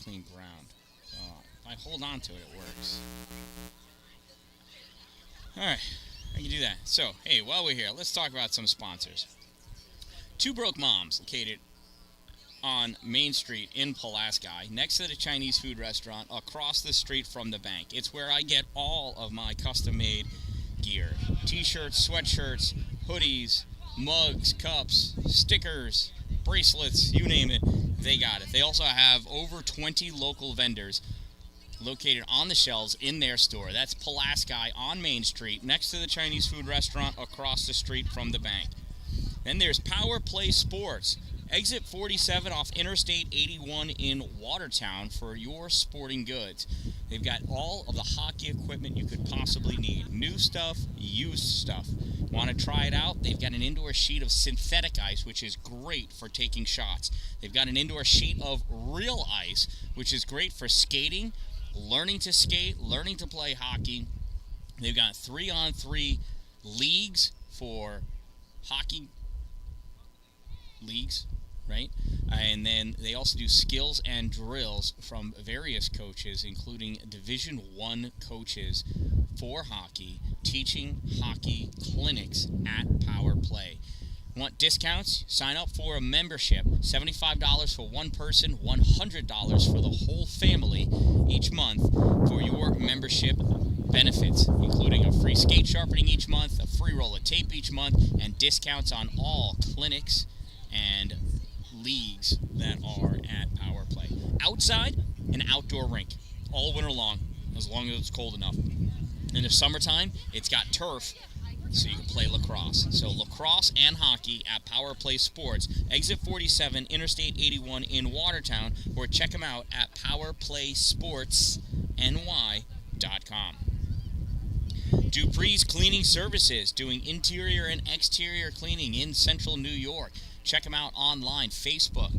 clean ground. So if I hold on to it, it works. Alright, I can do that. So, hey, while we're here, let's talk about some sponsors. Two Broke Moms, located on Main Street in Pulaski, next to the Chinese food restaurant, across the street from the bank. It's where I get all of my custom-made gear. T-shirts, sweatshirts, hoodies, mugs, cups, stickers, bracelets, you name it, they got it. They also have over 20 local vendors located on the shelves in their store. That's Pulaski on Main Street, next to the Chinese food restaurant, across the street from the bank. Then there's Power Play Sports, exit 47 off Interstate 81 in Watertown for your sporting goods. They've got all of the hockey equipment you could possibly need. New stuff, used stuff. Want to try it out? They've got an indoor sheet of synthetic ice, which is great for taking shots. They've got an indoor sheet of real ice, which is great for skating, learning to skate, learning to play hockey. They've got 3-on-3 leagues for hockey leagues, right? And then they also do skills and drills from various coaches, including Division I coaches for hockey, teaching hockey clinics at Power Play. Want discounts? Sign up for a membership. $75 for one person, $100 for the whole family each month for your membership benefits, including a free skate sharpening each month, a free roll of tape each month, and discounts on all clinics and leagues that are at Power Play. Outside, an outdoor rink all winter long, as long as it's cold enough. In the summertime, it's got turf, so you can play lacrosse. So lacrosse and hockey at Power Play Sports, exit 47, Interstate 81 in Watertown, or check them out at powerplaysportsny.com. Dupree's Cleaning Services, doing interior and exterior cleaning in central New York. Check them out online, Facebook,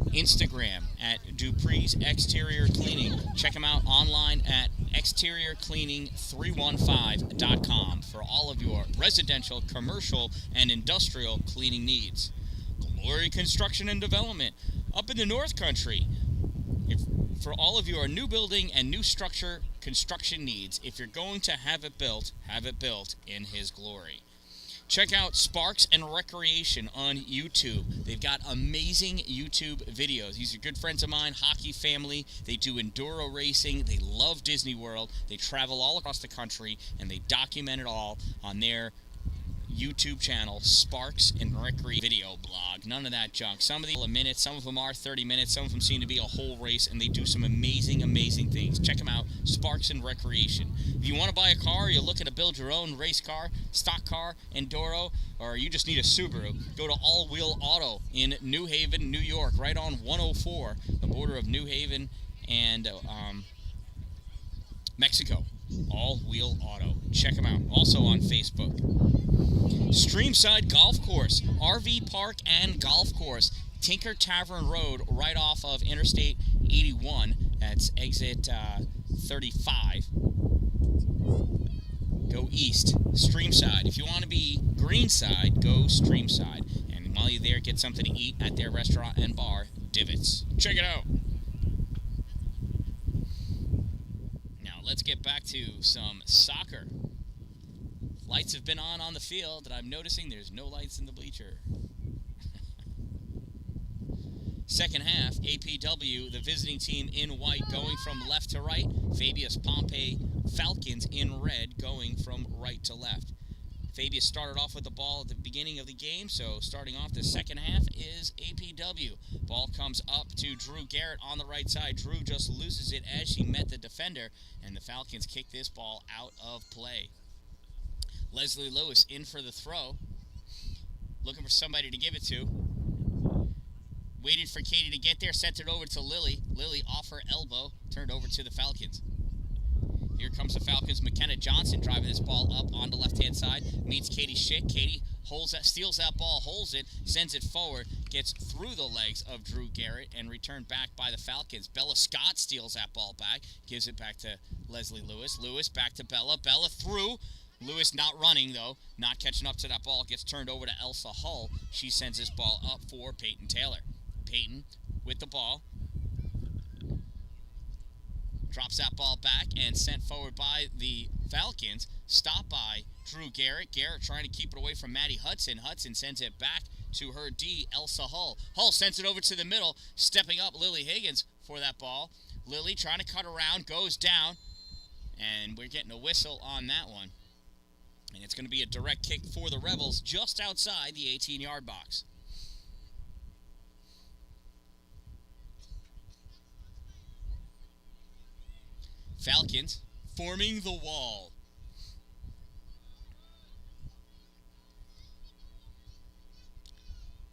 Instagram at Dupree's Exterior Cleaning. Check them out online at exteriorcleaning315.com for all of your residential, commercial, and industrial cleaning needs. Glory Construction and Development, up in the North Country. For all of your new building and new structure construction needs, if you're going to have it built in His glory. Check out Sparks and Recreation on YouTube. They've got amazing YouTube videos. These are good friends of mine, hockey family. They do enduro racing. They love Disney World. They travel all across the country, and they document it all on their YouTube channel, Sparks and Recreation Video Blog. None of that junk. Some of them are a minute, some of them are 30 minutes, some of them seem to be a whole race, and they do some amazing, amazing things. Check them out, Sparks and Recreation. If you want to buy a car, you're looking to build your own race car, stock car, enduro, or you just need a Subaru, go to All Wheel Auto in New Haven, New York, right on 104, the border of New Haven and Mexico. All Wheel Auto. Check them out. Also on Facebook. Streamside Golf Course, RV Park and Golf Course, Tinker Tavern Road, right off of Interstate 81. That's exit 35. Go east. Streamside. If you want to be greenside, go Streamside. And while you're there, get something to eat at their restaurant and bar, Divots. Check it out. Let's get back to some soccer. Lights have been on the field, and I'm noticing there's no lights in the bleacher. Second half, APW, the visiting team in white, going from left to right. Fabius-Pompey, Falcons in red, going from right to left. Fabius started off with the ball at the beginning of the game, so starting off the second half is APW. Ball comes up to Drew Garrett on the right side. Drew just loses it as she met the defender, and the Falcons kick this ball out of play. Leslie Lewis in for the throw, looking for somebody to give it to. Waited for Katie to get there, sent it over to Lily. Lily off her elbow, turned over to the Falcons. Here comes the Falcons. McKenna Johnson driving this ball up on the left-hand side. Meets Katie Schick. Katie steals that ball, holds it, sends it forward, gets through the legs of Drew Garrett, and returned back by the Falcons. Bella Scott steals that ball back, gives it back to Leslie Lewis. Lewis back to Bella. Bella through. Lewis not running, though, not catching up to that ball. Gets turned over to Elsa Hull. She sends this ball up for Peyton Taylor. Peyton with the ball. Drops that ball back and sent forward by the Falcons. Stopped by Drew Garrett. Garrett trying to keep it away from Maddie Hudson. Hudson sends it back to her D, Elsa Hull. Hull sends it over to the middle. Stepping up, Lily Higgins for that ball. Lily trying to cut around, goes down. And we're getting a whistle on that one. And it's going to be a direct kick for the Rebels just outside the 18-yard box. Falcons forming the wall.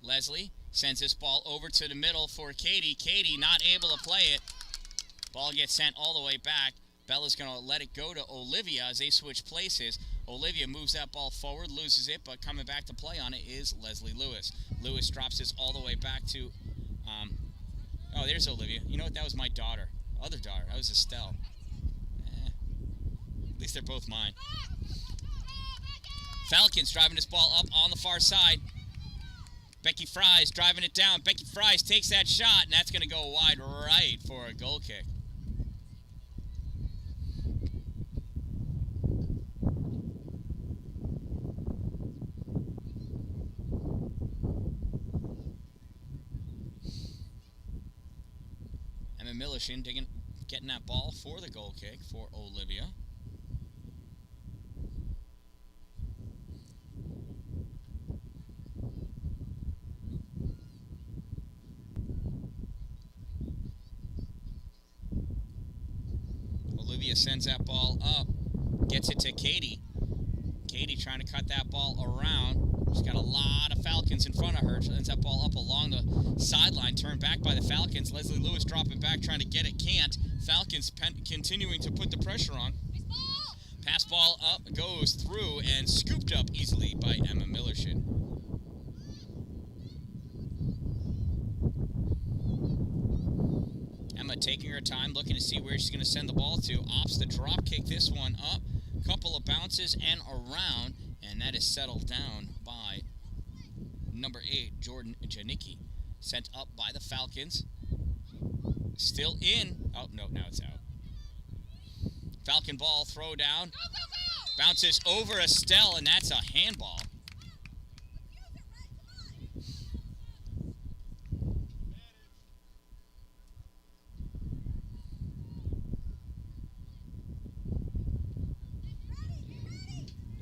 Leslie sends this ball over to the middle for Katie. Katie not able to play it. Ball gets sent all the way back. Bella's going to let it go to Olivia as they switch places. Olivia moves that ball forward, loses it, but coming back to play on it is Leslie Lewis. Lewis drops this all the way back to, oh, there's Olivia. You know what? That was my daughter. Other daughter. That was Estelle. At least they're both mine. Falcons driving this ball up on the far side. Becky Fries driving it down. Becky Fries takes that shot, and that's going to go wide right for a goal kick. Emma Millishin getting that ball for the goal kick for Olivia. Olivia sends that ball up, gets it to Katie. Katie trying to cut that ball around. She's got a lot of Falcons in front of her. She sends that ball up along the sideline, turned back by the Falcons. Leslie Lewis dropping back, trying to get it, can't. Falcons continuing to put the pressure on. Pass ball up, goes through, and scooped up easily by Emma Millershid. Emma taking her time, looking to see where she's going to send the ball to. Opts the drop kick this one up. Couple of bounces and around, and that is settled down by number 8, Jordan Janicki. Sent up by the Falcons. Still in. Oh, no, now it's out. Falcon ball, throw down. Bounces over Estelle, and that's a handball.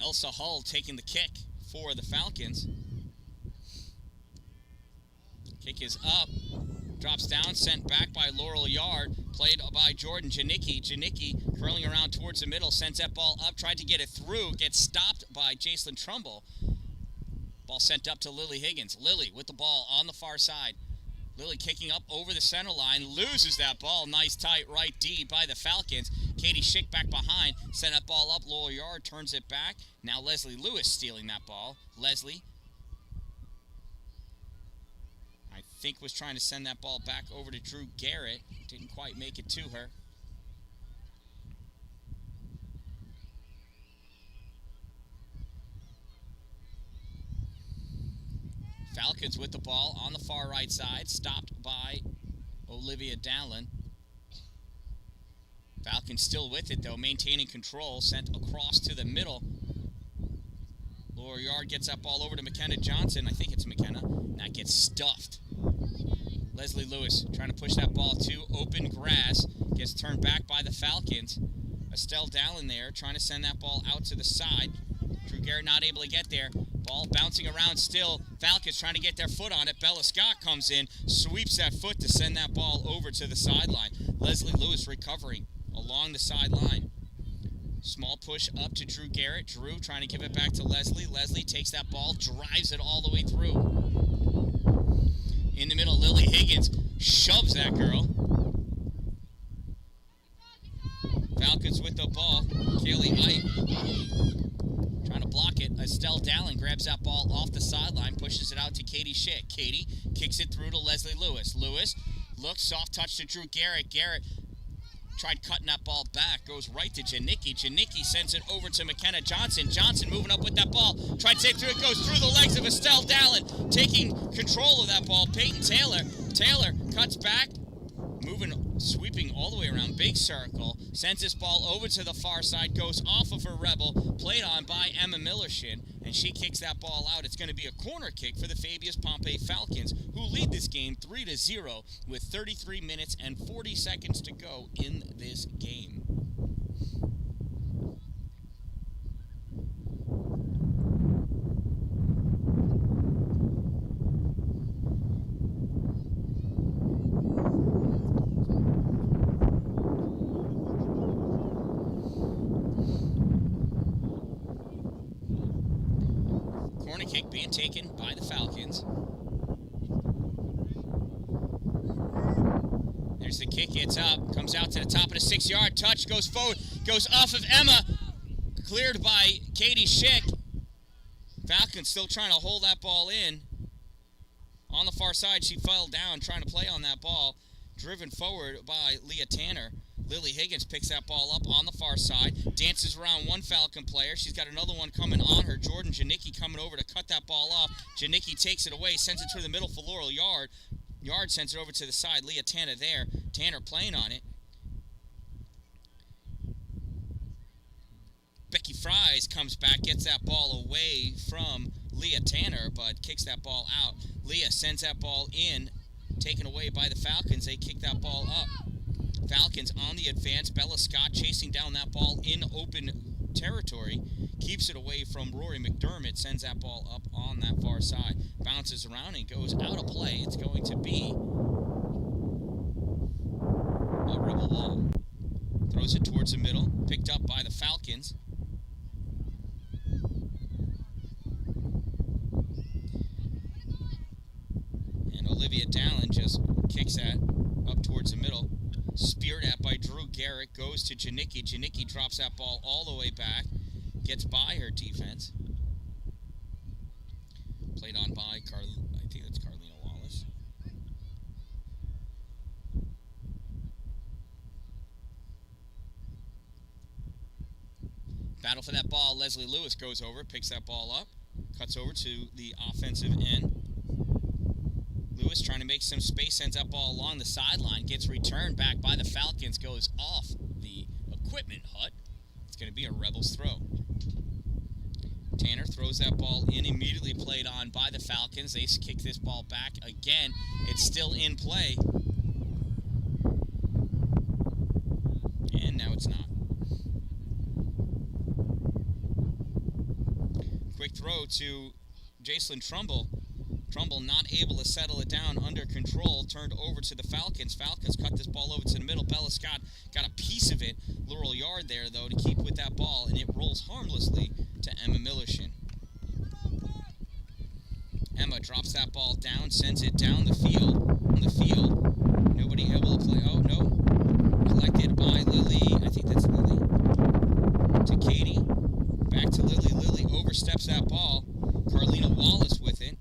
Elsa Hull taking the kick for the Falcons. Kick is up. Drops down, sent back by Laurel Yard. Played by Jordan Janicki. Janicki curling around towards the middle. Sends that ball up. Tried to get it through. Gets stopped by Jacelyn Trumbull. Ball sent up to Lily Higgins. Lily with the ball on the far side. Lily kicking up over the center line. Loses that ball. Nice tight right D by the Falcons. Katie Schick back behind. Sent that ball up. Laurel Yard turns it back. Now Leslie Lewis stealing that ball. Leslie, I think, was trying to send that ball back over to Drew Garrett. Didn't quite make it to her. Falcons with the ball on the far right side. Stopped by Olivia Dan-Dalin. Falcons still with it, though, maintaining control. Sent across to the middle. Laura Yard gets that ball over to McKenna Johnson. I think it's McKenna. That gets stuffed. Leslie Lewis trying to push that ball to open grass. Gets turned back by the Falcons. Estelle Dallin there trying to send that ball out to the side. Drew Garrett not able to get there. Ball bouncing around still. Falcons trying to get their foot on it. Bella Scott comes in, sweeps that foot to send that ball over to the sideline. Leslie Lewis recovering along the sideline. Small push up to Drew Garrett. Drew trying to give it back to Leslie. Leslie takes that ball, drives it all the way through. In the middle, Lily Higgins shoves that girl. Falcons with the ball. Kaylee Ike trying to block it. Estelle Dallin grabs that ball off the sideline, pushes it out to Katie Schick. Katie kicks it through to Leslie Lewis. Lewis looks, soft touch to Drew Garrett. Garrett tried cutting that ball back, goes right to Janicki. Janicki sends it over to McKenna Johnson. Johnson moving up with that ball. Tried to save through it, goes through the legs of Estelle Dallin. Taking control of that ball, Peyton Taylor. Taylor cuts back, Sweeping all the way around, big circle, sends this ball over to the far side, goes off of her Rebel, played on by Emma Millershin, and she kicks that ball out. It's going to be a corner kick for the Fabius-Pompey Falcons, who lead this game 3-0 with 33 minutes and 40 seconds to go in this game. Corner kick being taken by the Falcons. There's the kick, it's up, comes out to the top of the 6-yard, touch, goes forward, goes off of Emma, cleared by Katie Schick. Falcons still trying to hold that ball in. On the far side, she fell down trying to play on that ball, driven forward by Leah Tanner. Lily Higgins picks that ball up on the far side, dances around one Falcon player. She's got another one coming on her. Jordan Janicki coming over to cut that ball off. Janicki takes it away, sends it to the middle for Laurel Yard. Yard sends it over to the side. Leah Tanner there. Tanner playing on it. Becky Fries comes back, gets that ball away from Leah Tanner, but kicks that ball out. Leah sends that ball in, taken away by the Falcons. They kick that ball up. Falcons on the advance. Bella Scott chasing down that ball in open territory. Keeps it away from Rory McDermott. Sends that ball up on that far side. Bounces around and goes out of play. It's going to be a Rebel ball. Throws it towards the middle. Picked up by the Falcons. And Olivia Dan-Dalin just kicks that up towards the middle. Speared at by Drew Garrett, goes to Janicki. Janicki drops that ball all the way back, gets by her defense. Played on by I think that's Carlina Wallace. Battle for that ball. Leslie Lewis goes over, picks that ball up, cuts over to the offensive end. Lewis trying to make some space, sends that ball along the sideline, gets returned back by the Falcons, goes off the equipment hut. It's going to be a Rebels throw. Tanner throws that ball in, immediately played on by the Falcons. They kick this ball back again. It's still in play. And now it's not. Quick throw to Jacelyn Trumbull. Trumbull not able to settle it down under control, turned over to the Falcons. Falcons cut this ball over to the middle. Bella Scott got a piece of it. Laurel Yard there, though, to keep with that ball, and it rolls harmlessly to Emma Millershin. Emma drops that ball down, sends it down the field. On the field, nobody able to play. Oh, no. Collected by Lily. I think that's Lily. To Katie. Back to Lily. Lily oversteps that ball. Carlina Wallace with it.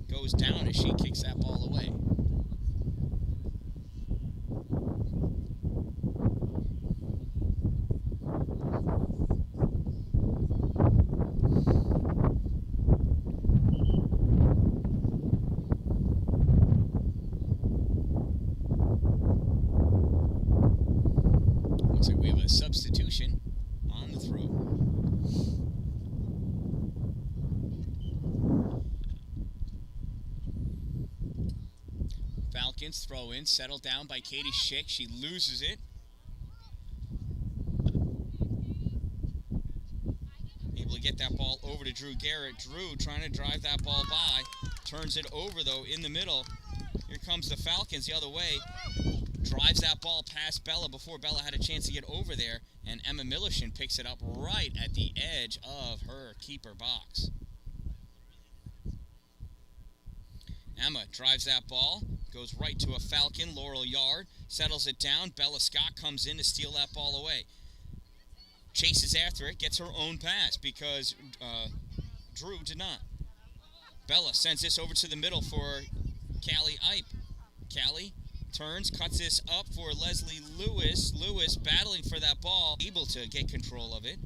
Goes down as she kicks that ball away. Looks like we have a substitution on the throw. Falcons throw in, settled down by Katie Schick. She loses it. Able to get that ball over to Drew Garrett. Drew trying to drive that ball by. Turns it over, though, in the middle. Here comes the Falcons the other way. Drives that ball past Bella before Bella had a chance to get over there. And Emma Millershin picks it up right at the edge of her keeper box. Emma drives that ball, goes right to a Falcon, Laurel Yard, settles it down. Bella Scott comes in to steal that ball away. Chases after it, gets her own pass because Drew did not. Bella sends this over to the middle for Callie Ipe. Callie turns, cuts this up for Leslie Lewis. Lewis battling for that ball, able to get control of it.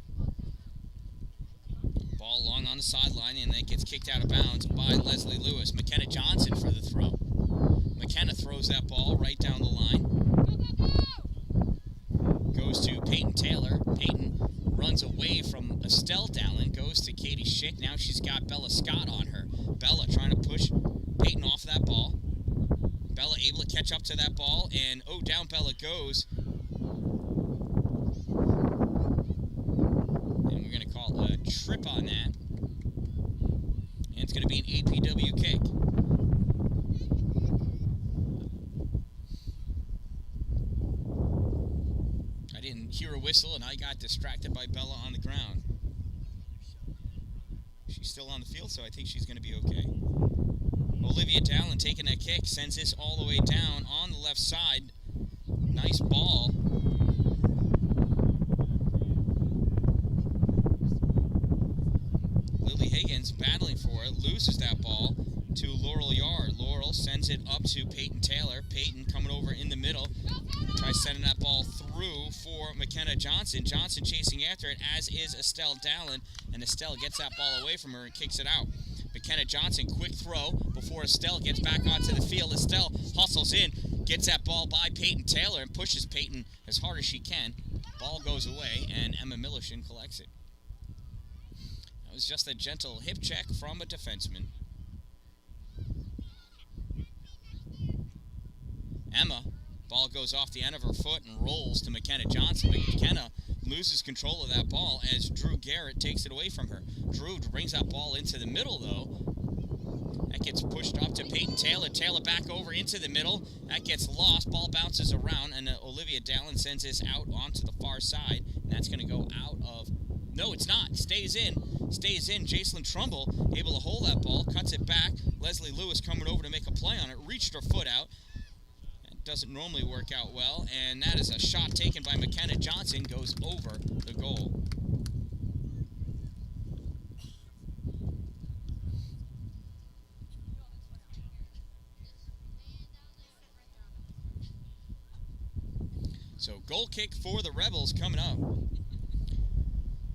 Ball long on the sideline, and then gets kicked out of bounds by Leslie Lewis. McKenna Johnson for the throw. McKenna throws that ball right down the line. Goes to Peyton Taylor. Peyton runs away from Estelle Dalin. Goes to Katie Schick. Now she's got Bella Scott on her. Bella trying to push Peyton off that ball. Bella able to catch up to that ball. And, oh, down Bella goes. And we're going to call a trip on that. And it's going to be an APW kick. I didn't hear a whistle, and I got distracted by Bella on the ground. She's still on the field, so I think she's going to be okay. Olivia Dallin taking that kick, sends this all the way down on the left side. Nice ball. Lily Higgins battling for it, loses that ball to Laurel Yard. Laurel sends it up to Peyton Taylor. Peyton coming over in the middle. Tries sending that ball through for McKenna Johnson. Johnson chasing after it, as is Estelle Dallin. And Estelle gets that ball away from her and kicks it out. McKenna Johnson, quick throw before Estelle gets back onto the field. Estelle hustles in, gets that ball by Peyton Taylor and pushes Peyton as hard as she can. Ball goes away, and Emma Millerson collects it. That was just a gentle hip check from a defenseman. Emma, ball goes off the end of her foot and rolls to McKenna Johnson. McKenna loses control of that ball as Drew Garrett takes it away from her. Drew brings that ball into the middle, though. That gets pushed up to Peyton Taylor. Taylor back over into the middle. That gets lost. Ball bounces around, and Olivia Dallin sends this out onto the far side. And that's going to go out of... No, it's not. Stays in. Stays in. Jacelyn Trumbull able to hold that ball. Cuts it back. Leslie Lewis coming over to make a play on it. Reached her foot out. Doesn't normally work out well, and that is a shot taken by McKenna Johnson, goes over the goal. So goal kick for the Rebels coming up.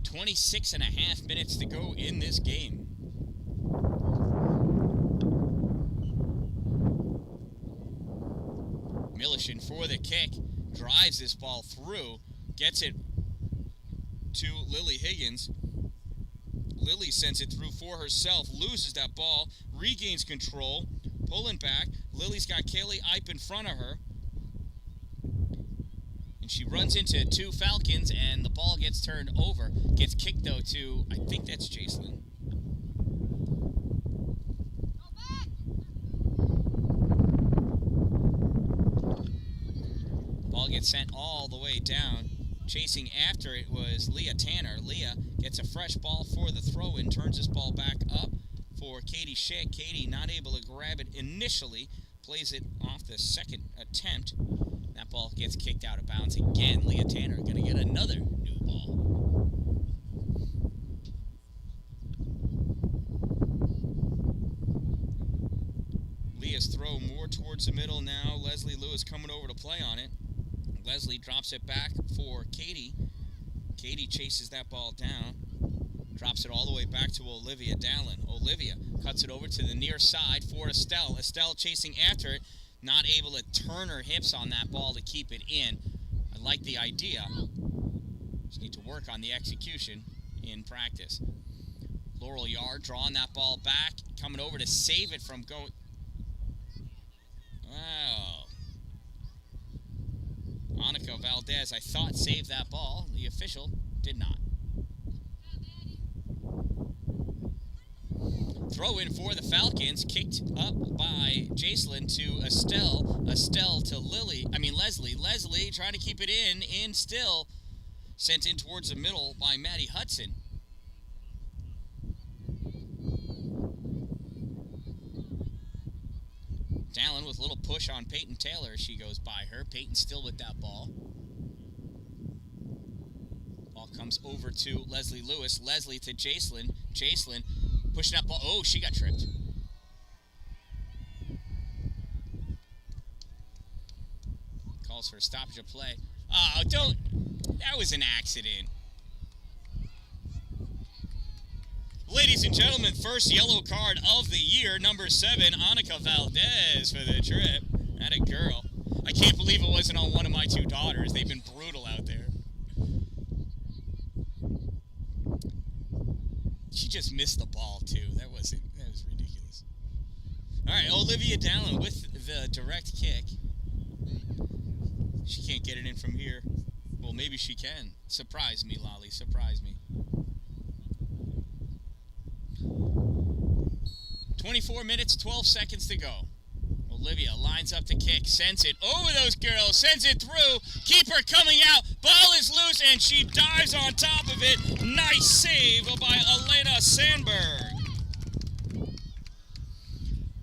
26.5 minutes to go in this game. Millerson for the kick, drives this ball through, gets it to Lily Higgins. Lily sends it through for herself, loses that ball, regains control, pulling back. Lily's got Kaylee Ipe in front of her. And she runs into two Falcons, and the ball gets turned over. Gets kicked, though, to, I think that's Jacelyn. Ball gets sent all the way down. Chasing after it was Leah Tanner. Leah gets a fresh ball for the throw-in, turns this ball back up for Katie Schick. Katie not able to grab it initially, plays it off the second attempt. That ball gets kicked out of bounds again. Leah Tanner going to get another new ball. Leah's throw more towards the middle now. Leslie Lewis coming over to play on it. Leslie drops it back for Katie. Katie chases that ball down. Drops it all the way back to Olivia Dallin. Olivia cuts it over to the near side for Estelle. Estelle chasing after it. Not able to turn her hips on that ball to keep it in. I like the idea. Just need to work on the execution in practice. Laurel Yard drawing that ball back. Coming over to save it from going... Wow. Annika Valdez, I thought, saved that ball. The official did not. Throw in for the Falcons, kicked up by Jacelyn to Estelle. Estelle to Leslie. Leslie trying to keep it in still. Sent in towards the middle by Maddie Hudson. Dallin with a little push on Peyton Taylor as she goes by her. Peyton still with that ball. Ball comes over to Leslie Lewis. Leslie to Jacelyn. Jacelyn pushing that ball. Oh, she got tripped. Calls for a stoppage of play. Oh, don't. That was an accident. Ladies and gentlemen, first yellow card of the year, number 7, Annika Valdez for the trip. That a girl. I can't believe it wasn't on one of my 2 daughters. They've been brutal out there. She just missed the ball, too. That was ridiculous. All right, Olivia Dallin with the direct kick. She can't get it in from here. Well, maybe she can. Surprise me, Lolly. Surprise me. 24 minutes, 12 seconds to go. Olivia lines up the kick, sends it over those girls, sends it through. Keeper coming out. Ball is loose, and she dives on top of it. Nice save by Elena Sandberg.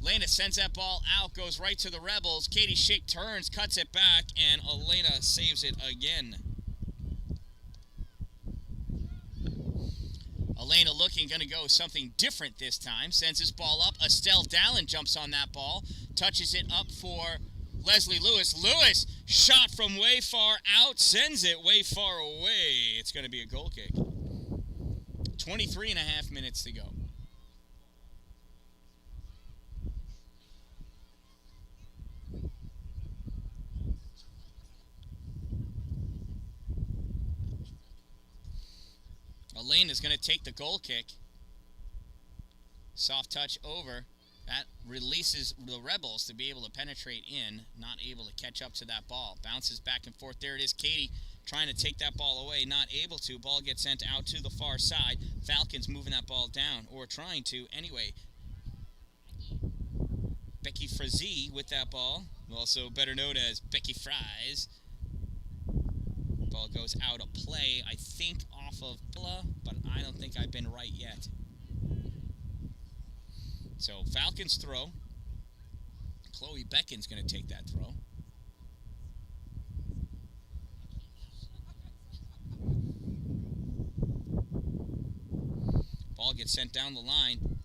Elena sends that ball out, goes right to the Rebels. Katie Schick turns, cuts it back, and Elena saves it again. Elena looking, going to go something different this time. Sends this ball up. Estelle Dallin jumps on that ball. Touches it up for Leslie Lewis. Lewis, shot from way far out. Sends it way far away. It's going to be a goal kick. 23 and a half minutes to go. Elena's going to take the goal kick. Soft touch over. That releases the Rebels to be able to penetrate in. Not able to catch up to that ball. Bounces back and forth. There it is. Katie trying to take that ball away. Not able to. Ball gets sent out to the far side. Falcons moving that ball down. Or trying to. Anyway. Becky Frazee with that ball. Also better known as Becky Fries. Ball goes out of play, I think off of Bella, but I don't think I've been right yet. So Falcons throw. Chloe Beckin's going to take that throw. Ball gets sent down the line.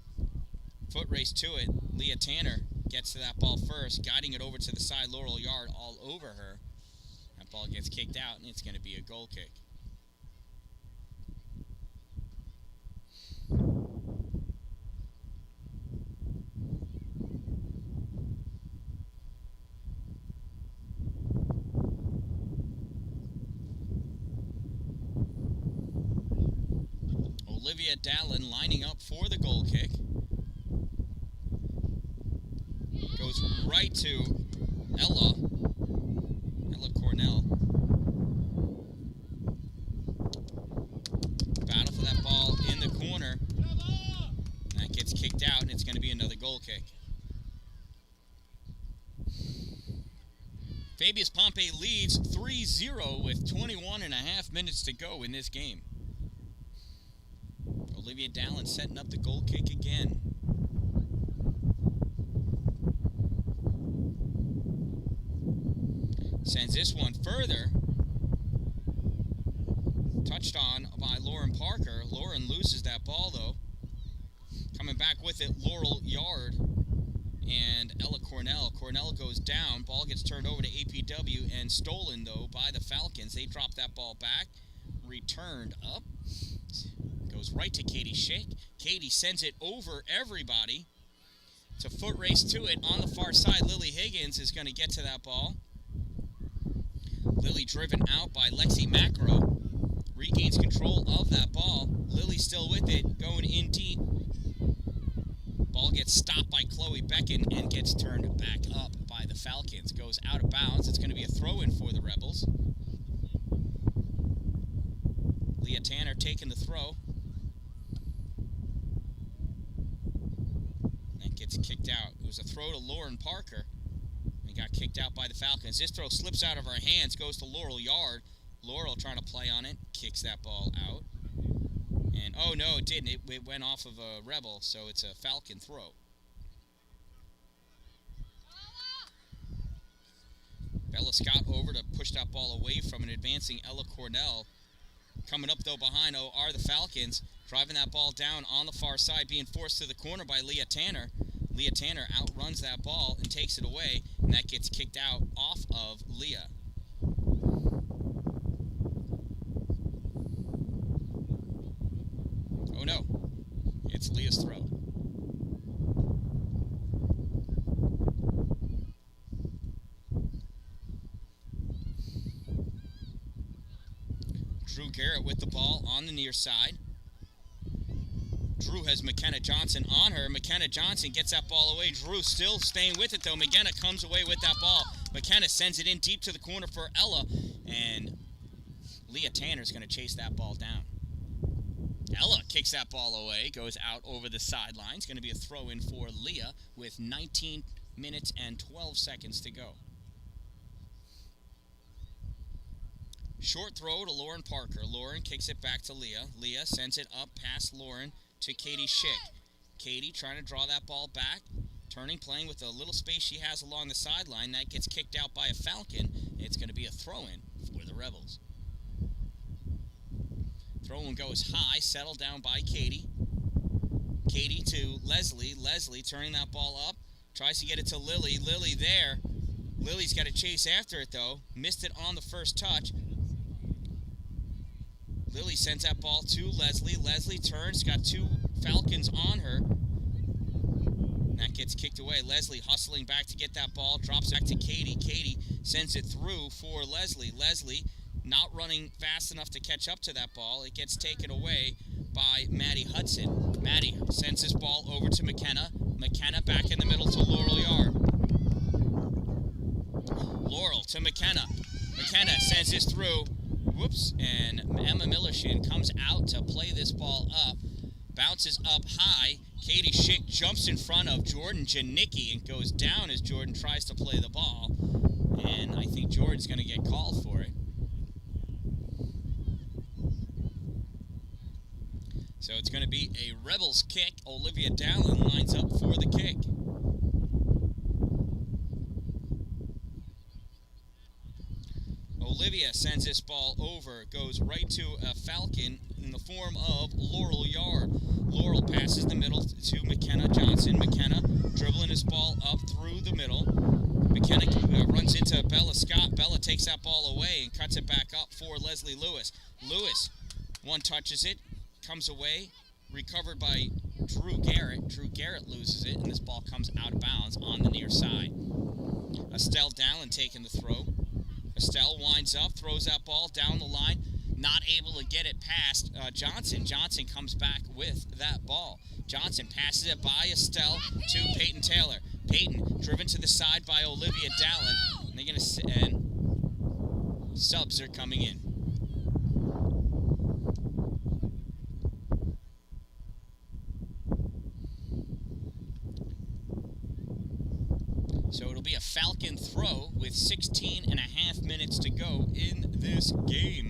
Foot race to it. Leah Tanner gets to that ball first, guiding it over to the side. Laurel Yard all over her. That ball gets kicked out, and it's going to be a goal kick. Olivia Dallin lining up for the goal kick. Goes right to Ella Cornell. Battle for that ball in the corner. That gets kicked out, and it's going to be another goal kick. Fabius-Pompey leads 3-0 with 21 and a half minutes to go in this game. Olivia Dallin setting up the goal kick again. Sends this one further. Touched on by Lauren Parker. Lauren loses that ball, though. Coming back with it, Laurel Yard and Ella Cornell. Cornell goes down. Ball gets turned over to APW and stolen, though, by the Falcons. They drop that ball back. Returned up. Goes right to Katie Schick. Katie sends it over everybody. It's a foot race to it. On the far side, Lily Higgins is going to get to that ball. Lily driven out by Lexi Macro. Regains control of that ball. Lily still with it. Going in deep. Ball gets stopped by Chloe Becken and gets turned back up by the Falcons. Goes out of bounds. It's going to be a throw-in for the Rebels. Leah Tanner taking the throw. And gets kicked out. It was a throw to Lauren Parker. And got kicked out by the Falcons. This throw slips out of her hands. Goes to Laurel Yard. Laurel trying to play on it. Kicks that ball out. And, oh no, it didn't. It went off of a Rebel, so it's a Falcon throw. Bella Scott over to push that ball away from an advancing Ella Cornell. Coming up, though, behind are the Falcons. Driving that ball down on the far side, being forced to the corner by Leah Tanner. Leah Tanner outruns that ball and takes it away, and that gets kicked out off of Leah. Oh no, It's Leah's throw. Drew Garrett with the ball on the near side. Drew has McKenna Johnson on her. McKenna Johnson gets that ball away. Drew still staying with it, though. McKenna comes away with that ball. McKenna sends it in deep to the corner for Ella, and Leah Tanner's going to chase that ball down. Ella kicks that ball away, goes out over the sidelines. Going to be a throw-in for Leah with 19 minutes and 12 seconds to go. Short throw to Lauren Parker. Lauren kicks it back to Leah. Leah sends it up past Lauren to Katie Schick. Katie trying to draw that ball back. Turning, playing with the little space she has along the sideline. That gets kicked out by a Falcon. It's going to be a throw-in for the Rebels. Throw-in goes high, settled down by Katie. Katie to Leslie. Leslie turning that ball up. Tries to get it to Lily. Lily there. Lily's got to chase after it, though. Missed it on the first touch. Lily sends that ball to Leslie. Leslie turns, got two Falcons on her. That gets kicked away. Leslie hustling back to get that ball. Drops back to Katie. Katie sends it through for Leslie. Leslie not running fast enough to catch up to that ball. It gets taken away by Maddie Hudson. Maddie sends this ball over to McKenna. McKenna back in the middle to Laurel Yard. Laurel to McKenna. McKenna sends this through. Whoops, and Emma Millershin comes out to play this ball up. Bounces up high. Katie Schick jumps in front of Jordan Janicki and goes down as Jordan tries to play the ball. And I think Jordan's going to get called for it. So it's going to be a Rebels kick. Olivia Dallin lines up for the kick. Olivia sends this ball over, goes right to a Falcon in the form of Laurel Yard. Laurel passes the middle to McKenna Johnson. McKenna dribbling this ball up through the middle. McKenna runs into Bella Scott. Bella takes that ball away and cuts it back up for Leslie Lewis. Lewis, one touches it, comes away, recovered by Drew Garrett. Drew Garrett loses it, and this ball comes out of bounds on the near side. Estelle Dallin taking the throw. Estelle winds up, throws that ball down the line, not able to get it past Johnson. Johnson comes back with that ball. Johnson passes it by Estelle to Peyton Taylor. Peyton driven to the side by Olivia Dallin. And they're going to and subs are coming in. So it'll be a Falcon throw with 16 and a half minutes to go in this game.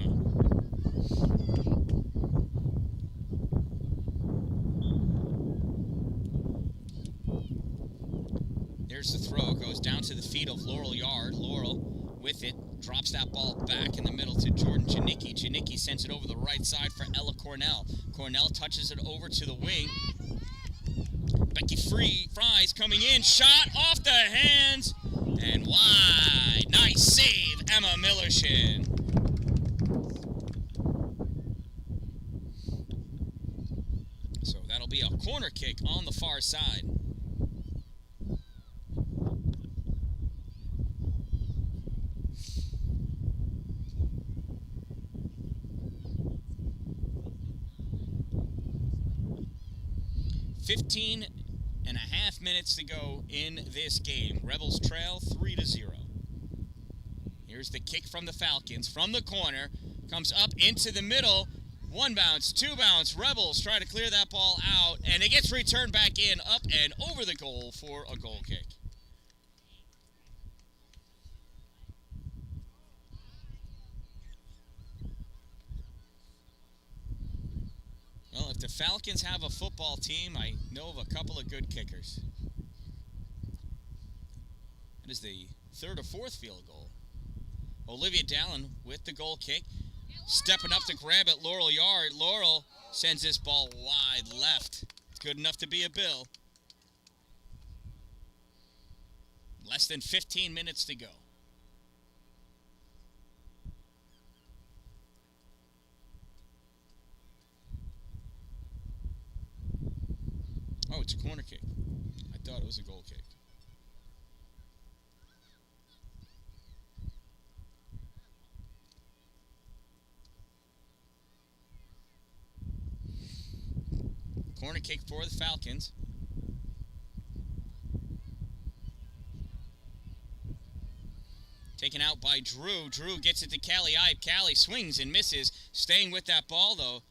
There's the throw, goes down to the feet of Laurel Yard. Laurel with it, drops that ball back in the middle to Jordan Janicki. Janicki sends it over the right side for Ella Cornell. Cornell touches it over to the wing. Becky Fries coming in, shot off the hands, and wide. Nice save, Emma Millershin. So that'll be a corner kick on the far side. Fifteen and a half minutes to go in this game. Rebels trail 3-0. Here's the kick from the Falcons from the corner. Comes up into the middle. One bounce, two bounce. Rebels try to clear that ball out, and it gets returned back in, up and over the goal for a goal kick. Well, if the Falcons have a football team, I know of a couple of good kickers. That is the third or fourth field goal. Olivia Dallin with the goal kick. Stepping up to grab at Laurel Yard. Laurel sends this ball wide left. Good enough to be a Bill. Less than 15 minutes to go. Oh, it's a corner kick. I thought it was a goal kick. Corner kick for the Falcons. Taken out by Drew. Drew gets it to Callie Ibe. Callie swings and misses. Staying with that ball, though.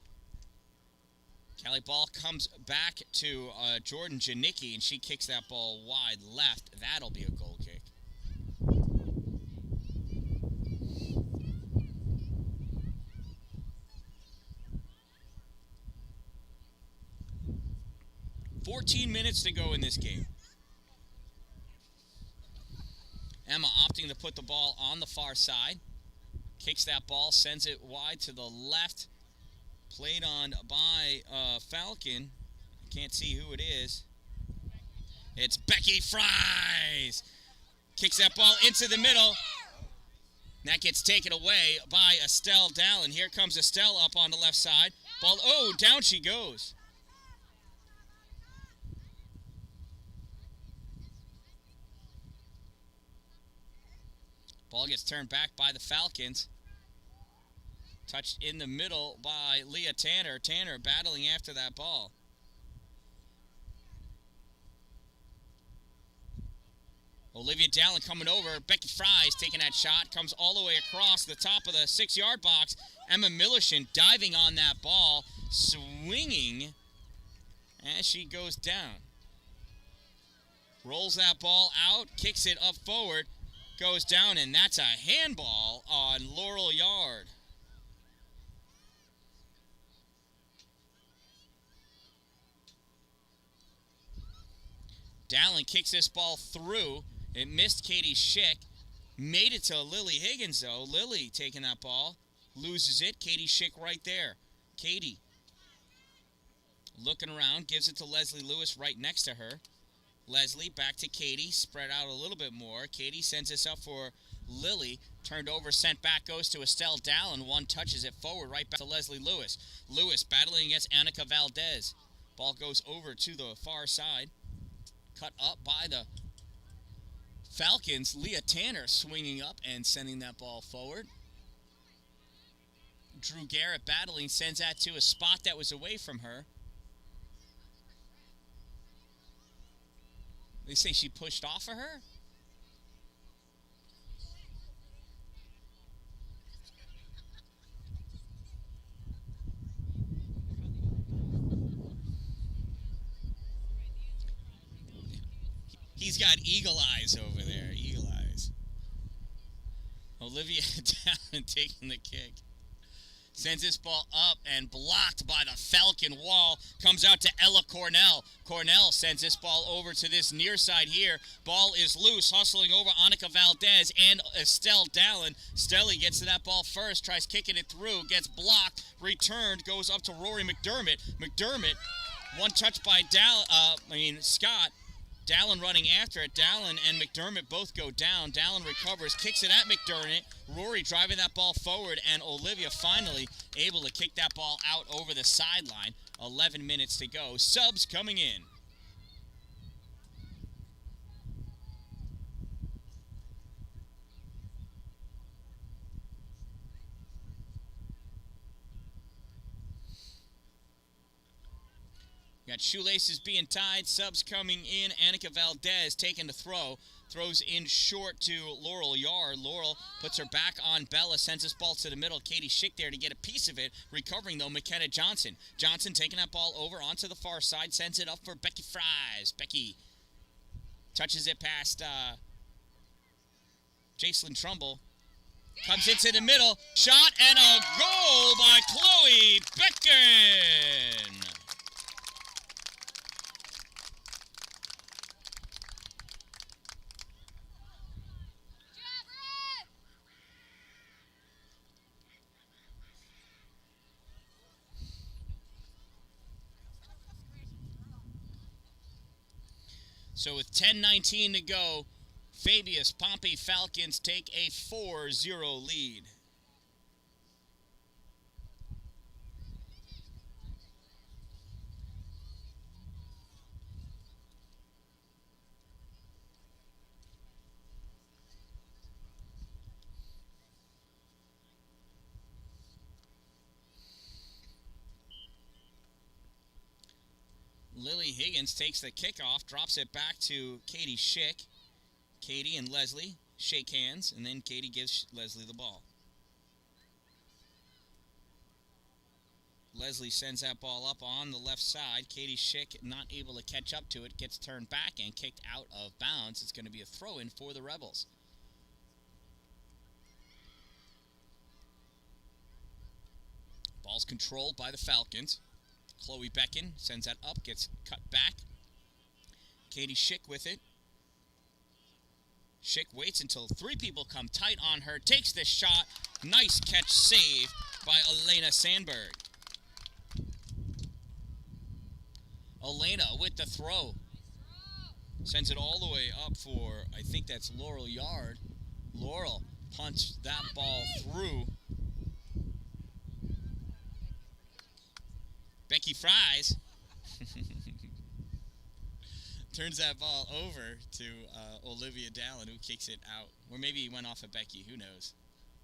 Callie ball comes back to Jordan Janicki, and she kicks that ball wide left. That'll be a goal kick. "14 minutes to go in this game. Emma opting to put the ball on the far side. Kicks that ball, sends it wide to the left. Played on by Falcon. Can't see who it is. It's Becky Fries. Kicks that ball into the middle. That gets taken away by Estelle Dallin. Here comes Estelle up on the left side. Ball, oh, down she goes. Ball gets turned back by the Falcons. Touched in the middle by Leah Tanner. Tanner battling after that ball. Olivia Dallin coming over. Becky Fries taking that shot. Comes all the way across the top of the 6-yard box. Emma Millershin diving on that ball. Swinging as she goes down. Rolls that ball out. Kicks it up forward. Goes down, and that's a handball on Laurel Yard. Dallin kicks this ball through. It missed Katie Schick. Made it to Lily Higgins, though. Lily taking that ball. Loses it. Katie Schick right there. Katie looking around. Gives it to Leslie Lewis right next to her. Leslie back to Katie. Spread out a little bit more. Katie sends this up for Lily. Turned over, sent back, goes to Estelle Dallin. One touches it forward, right back to Leslie Lewis. Lewis battling against Annika Valdez. Ball goes over to the far side. Cut up by the Falcons. Leah Tanner swinging up and sending that ball forward. Drew Garrett battling, sends that to a spot that was away from her. They say she pushed off of her? He's got eagle eyes over there. Eagle eyes. Olivia Dallin taking the kick. Sends this ball up and blocked by the Falcon wall. Comes out to Ella Cornell. Cornell sends this ball over to this near side here. Ball is loose. Hustling over Annika Valdez and Estelle Dallin. Stelly gets to that ball first. Tries kicking it through. Gets blocked. Returned. Goes up to Rory McDermott. McDermott. One touch by Scott. Dallin running after it. Dallin and McDermott both go down. Dallin recovers, kicks it at McDermott. Rory driving that ball forward, and Olivia finally able to kick that ball out over the sideline. 11 minutes to go. Subs coming in. Got shoelaces being tied, subs coming in. Annika Valdez taking the throw. Throws in short to Laurel Yard. Laurel puts her back on Bella, sends this ball to the middle. Katie Schick there to get a piece of it. Recovering, though, McKenna Johnson. Johnson taking that ball over onto the far side, sends it up for Becky Fries. Becky touches it past Jacelyn Trumbull. Comes into the middle. Shot and a goal by Chloe Becken. So with 10:19 to go, Fabius-Pompey Falcons take a 4-0 lead. Lily Higgins takes the kickoff, drops it back to Katie Schick. Katie and Leslie shake hands, and then Katie gives Leslie the ball. Leslie sends that ball up on the left side. Katie Schick not able to catch up to it, gets turned back and kicked out of bounds. It's going to be a throw-in for the Rebels. Ball's controlled by the Falcons. Chloe Becken sends that up, gets cut back. Katie Schick with it. Schick waits until three people come tight on her, takes the shot. Nice catch, save by Elena Sandberg. Elena with the throw. Sends it all the way up for, I think that's Laurel Yard. Laurel punched that ball through. Becky Fries turns that ball over to Olivia Dallin, who kicks it out. Or maybe he went off of Becky. Who knows?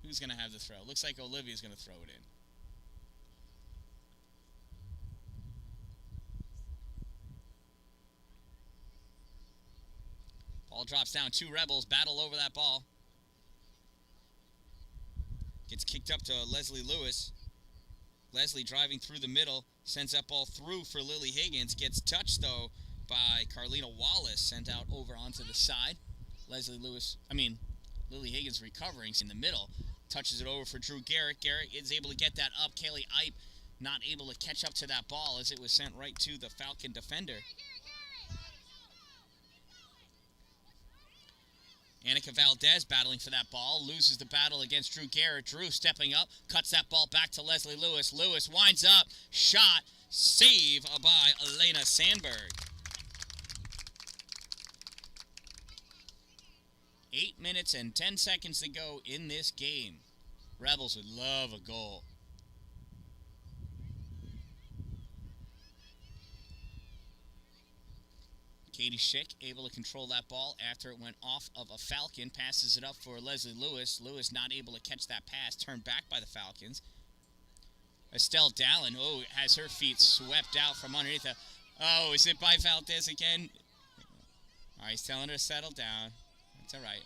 Who's going to have the throw? Looks like Olivia's going to throw it in. Ball drops down. Two Rebels battle over that ball. Gets kicked up to Leslie Lewis. Leslie driving through the middle. Sends that ball through for Lily Higgins. Gets touched, though, by Carlina Wallace. Sent out over onto the side. Lily Higgins recovering in the middle. Touches it over for Drew Garrett. Garrett is able to get that up. Kaylee Ipe not able to catch up to that ball as it was sent right to the Falcon defender. Annika Valdez battling for that ball. Loses the battle against Drew Garrett. Drew stepping up. Cuts that ball back to Leslie Lewis. Lewis winds up. Shot. Save by Elena Sandberg. 8 minutes and 10 seconds to go in this game. Rebels would love a goal. Katie Schick able to control that ball after it went off of a Falcon. Passes it up for Leslie Lewis. Lewis not able to catch that pass. Turned back by the Falcons. Estelle Dallin, has her feet swept out from underneath her. Oh, is it by Valdez again? All right, he's telling her to settle down. That's all right.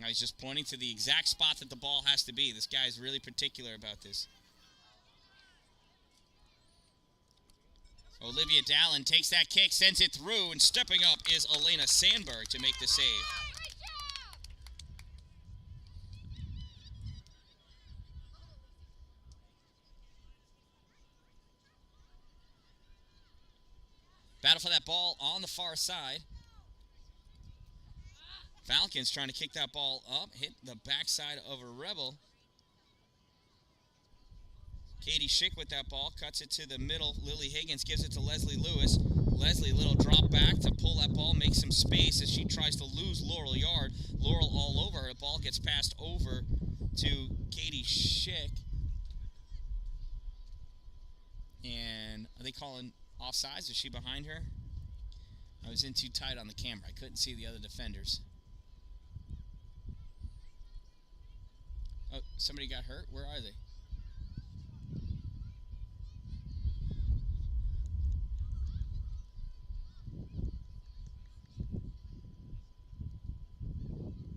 He's just pointing to the exact spot that the ball has to be. This guy's really particular about this. Olivia Dallin takes that kick, sends it through, and stepping up is Elena Sandberg to make the save. Battle for that ball on the far side. Falcons trying to kick that ball up, hit the backside of a Rebel. Katie Schick with that ball, cuts it to the middle. Lily Higgins gives it to Leslie Lewis. Leslie, little drop back to pull that ball, make some space as she tries to lose Laurel Yard. Laurel all over her. The ball gets passed over to Katie Schick. And are they calling offsides? Is she behind her? I was in too tight on the camera. I couldn't see the other defenders. Oh, somebody got hurt? Where are they?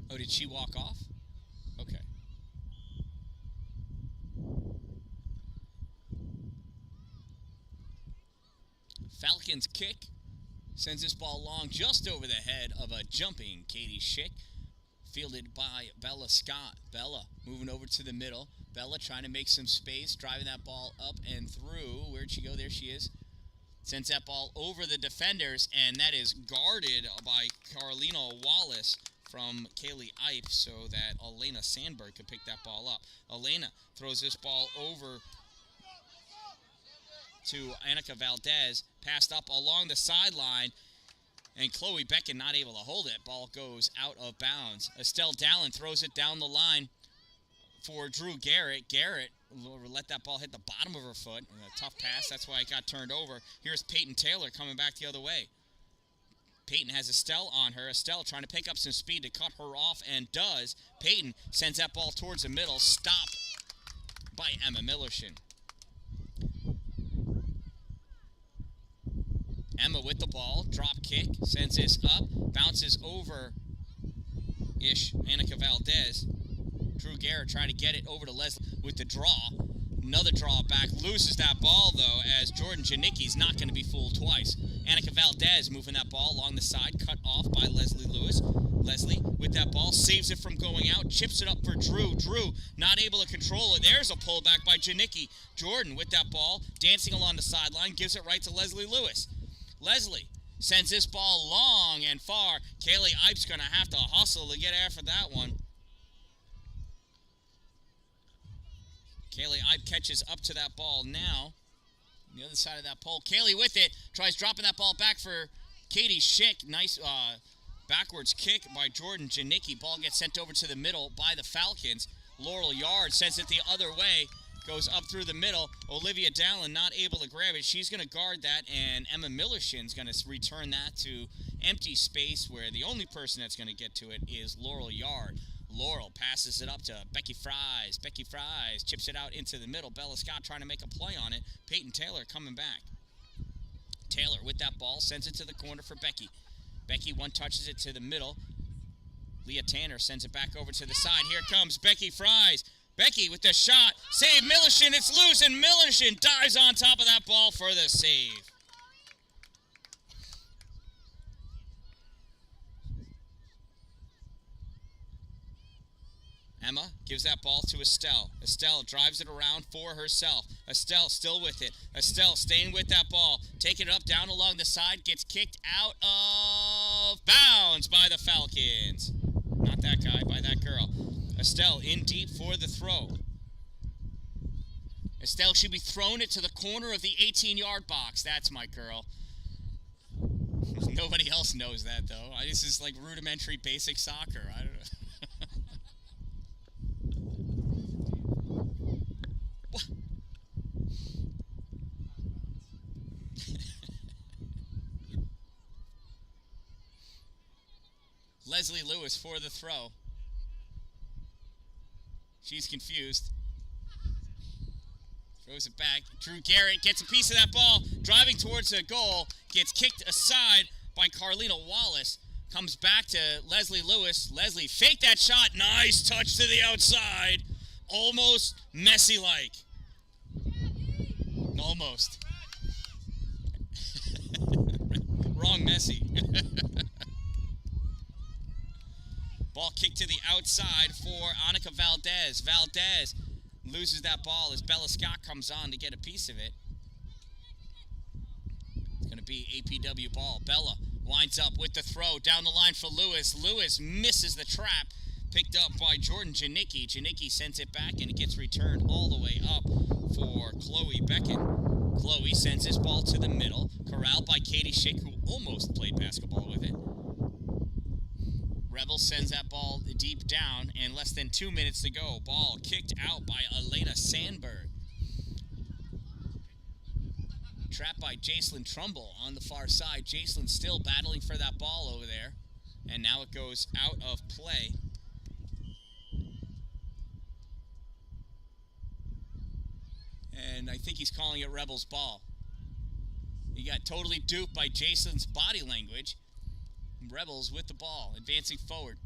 Oh, did she walk off? Okay. Falcons kick. Sends this ball long just over the head of a jumping Katie Schick. Fielded by Bella Scott. Bella moving over to the middle. Bella trying to make some space. Driving that ball up and through. Where'd she go? There she is. Sends that ball over the defenders. And that is guarded by Carlina Wallace from Kaylee Ipe so that Elena Sandberg could pick that ball up. Elena throws this ball over to Annika Valdez. Passed up along the sideline. And Chloe Becken not able to hold it. Ball goes out of bounds. Estelle Dallin throws it down the line for Drew Garrett. Garrett let that ball hit the bottom of her foot. A tough pass. That's why it got turned over. Here's Peyton Taylor coming back the other way. Peyton has Estelle on her. Estelle trying to pick up some speed to cut her off, and does. Peyton sends that ball towards the middle. Stopped by Emma Millershin. with the ball. Drop kick. Sends this up. Bounces over-ish. Annika Valdez. Drew Garrett trying to get it over to Leslie with the draw. Another draw back. Loses that ball, though, as Jordan Janicki's not going to be fooled twice. Annika Valdez moving that ball along the side. Cut off by Leslie Lewis. Leslie with that ball. Saves it from going out. Chips it up for Drew. Drew not able to control it. There's a pullback by Janicki. Jordan with that ball. Dancing along the sideline. Gives it right to Leslie Lewis. Leslie sends this ball long and far. Kaylee Ipe's going to have to hustle to get after that one. Kaylee Ipe catches up to that ball now. On the other side of that pole. Kaylee with it. Tries dropping that ball back for Katie Schick. Nice backwards kick by Jordan Janicki. Ball gets sent over to the middle by the Falcons. Laurel Yard sends it the other way. Goes up through the middle. Olivia Dan-Dalin not able to grab it. She's going to guard that, and Emma Millershin's going to return that to empty space where the only person that's going to get to it is Laurel Yard. Laurel passes it up to Becky Fries. Becky Fries chips it out into the middle. Bella Scott trying to make a play on it. Peyton Taylor coming back. Taylor with that ball sends it to the corner for Becky. Becky one-touches it to the middle. Leah Tanner sends it back over to the side. Here comes Becky Fries. Becky with the shot. Save Millershin. It's loose, and Millershin dives on top of that ball for the save. Emma gives that ball to Estelle. Estelle drives it around for herself. Estelle still with it. Estelle staying with that ball. Taking it up, down along the side. Gets kicked out of bounds by the Falcons. Not that guy, by that girl. Estelle in deep for the throw. Estelle should be throwing it to the corner of the 18-yard box. That's my girl. Nobody else knows that, though. This is like rudimentary basic soccer. I don't know. Leslie Lewis for the throw. She's confused. Throws it back. Drew Garrett gets a piece of that ball. Driving towards the goal. Gets kicked aside by Carlina Wallace. Comes back to Leslie Lewis. Leslie faked that shot. Nice touch to the outside. Almost Messi-like. Almost. Wrong Messi. Ball kicked to the outside for Annika Valdez. Valdez loses that ball as Bella Scott comes on to get a piece of it. It's going to be APW ball. Bella winds up with the throw down the line for Lewis. Lewis misses the trap. Picked up by Jordan Janicki. Janicki sends it back, and it gets returned all the way up for Chloe Becken. Chloe sends this ball to the middle. Corralled by Katie Schick, who almost played basketball with it. Rebels sends that ball deep down, and less than 2 minutes to go. Ball kicked out by Elena Sandberg. Trapped by Jacelyn Trumbull on the far side. Jacelyn still battling for that ball over there. And now it goes out of play. And I think he's calling it Rebels ball. He got totally duped by Jacelyn's body language. Rebels with the ball, advancing forward.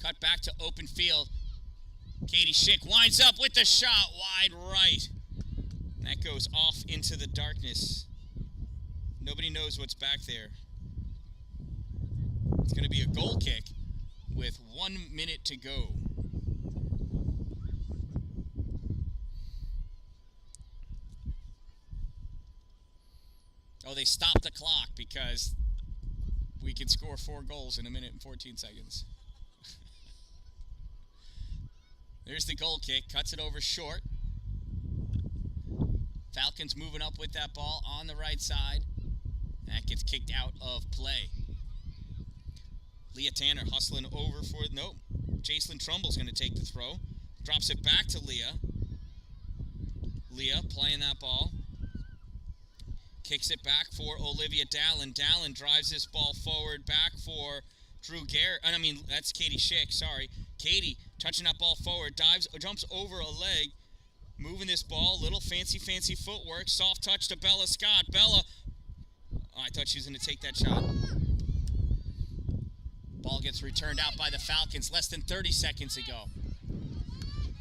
Cut back to open field. Katie Schick winds up with the shot wide right. That goes off into the darkness. Nobody knows what's back there. It's going to be a goal kick with 1 minute to go. Oh, they stopped the clock because we can score 4 goals in 1 minute and 14 seconds. There's the goal kick. Cuts it over short. Falcons moving up with that ball on the right side. That gets kicked out of play. Leah Tanner hustling over for it. Nope. Jacelyn Trumbull's going to take the throw. Drops it back to Leah. Leah playing that ball. Kicks it back for Olivia Dan-Dalin. Dan-Dalin drives this ball forward back for Drew Garrett. That's Katie Schick, sorry. Katie touching that ball forward, jumps over a leg, moving this ball, little fancy footwork, soft touch to Bella Scott. Bella Oh, I thought she was going to take that shot. Ball gets returned out by the Falcons less than 30 seconds ago.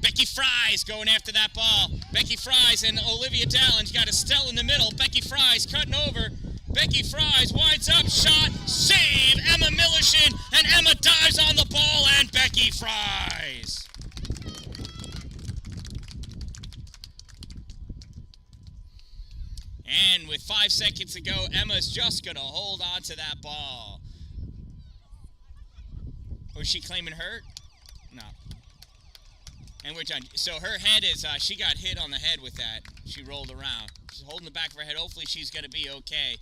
Becky Fry's going after that ball. Becky Fry's and Olivia Dallin's got Estelle in the middle. Becky Fry's cutting over. Becky Fry's winds up, shot, save, Emma Millerson, and Emma dives on the ball, and Becky Fry's. And with 5 seconds to go, Emma's just going to hold on to that ball. Was she claiming hurt? No. And we're done. So her head is, she got hit on the head with that. She rolled around. She's holding the back of her head. Hopefully she's going to be okay.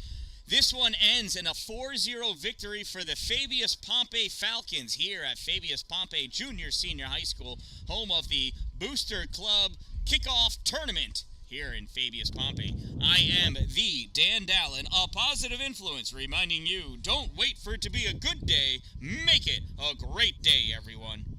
This one ends in a 4-0 victory for the Fabius-Pompey Falcons here at Fabius-Pompey Junior-Senior High School, home of the Booster Club Kickoff Tournament here in Fabius-Pompey. I am the Dan-Dalin, a positive influence, reminding you, don't wait for it to be a good day. Make it a great day, everyone.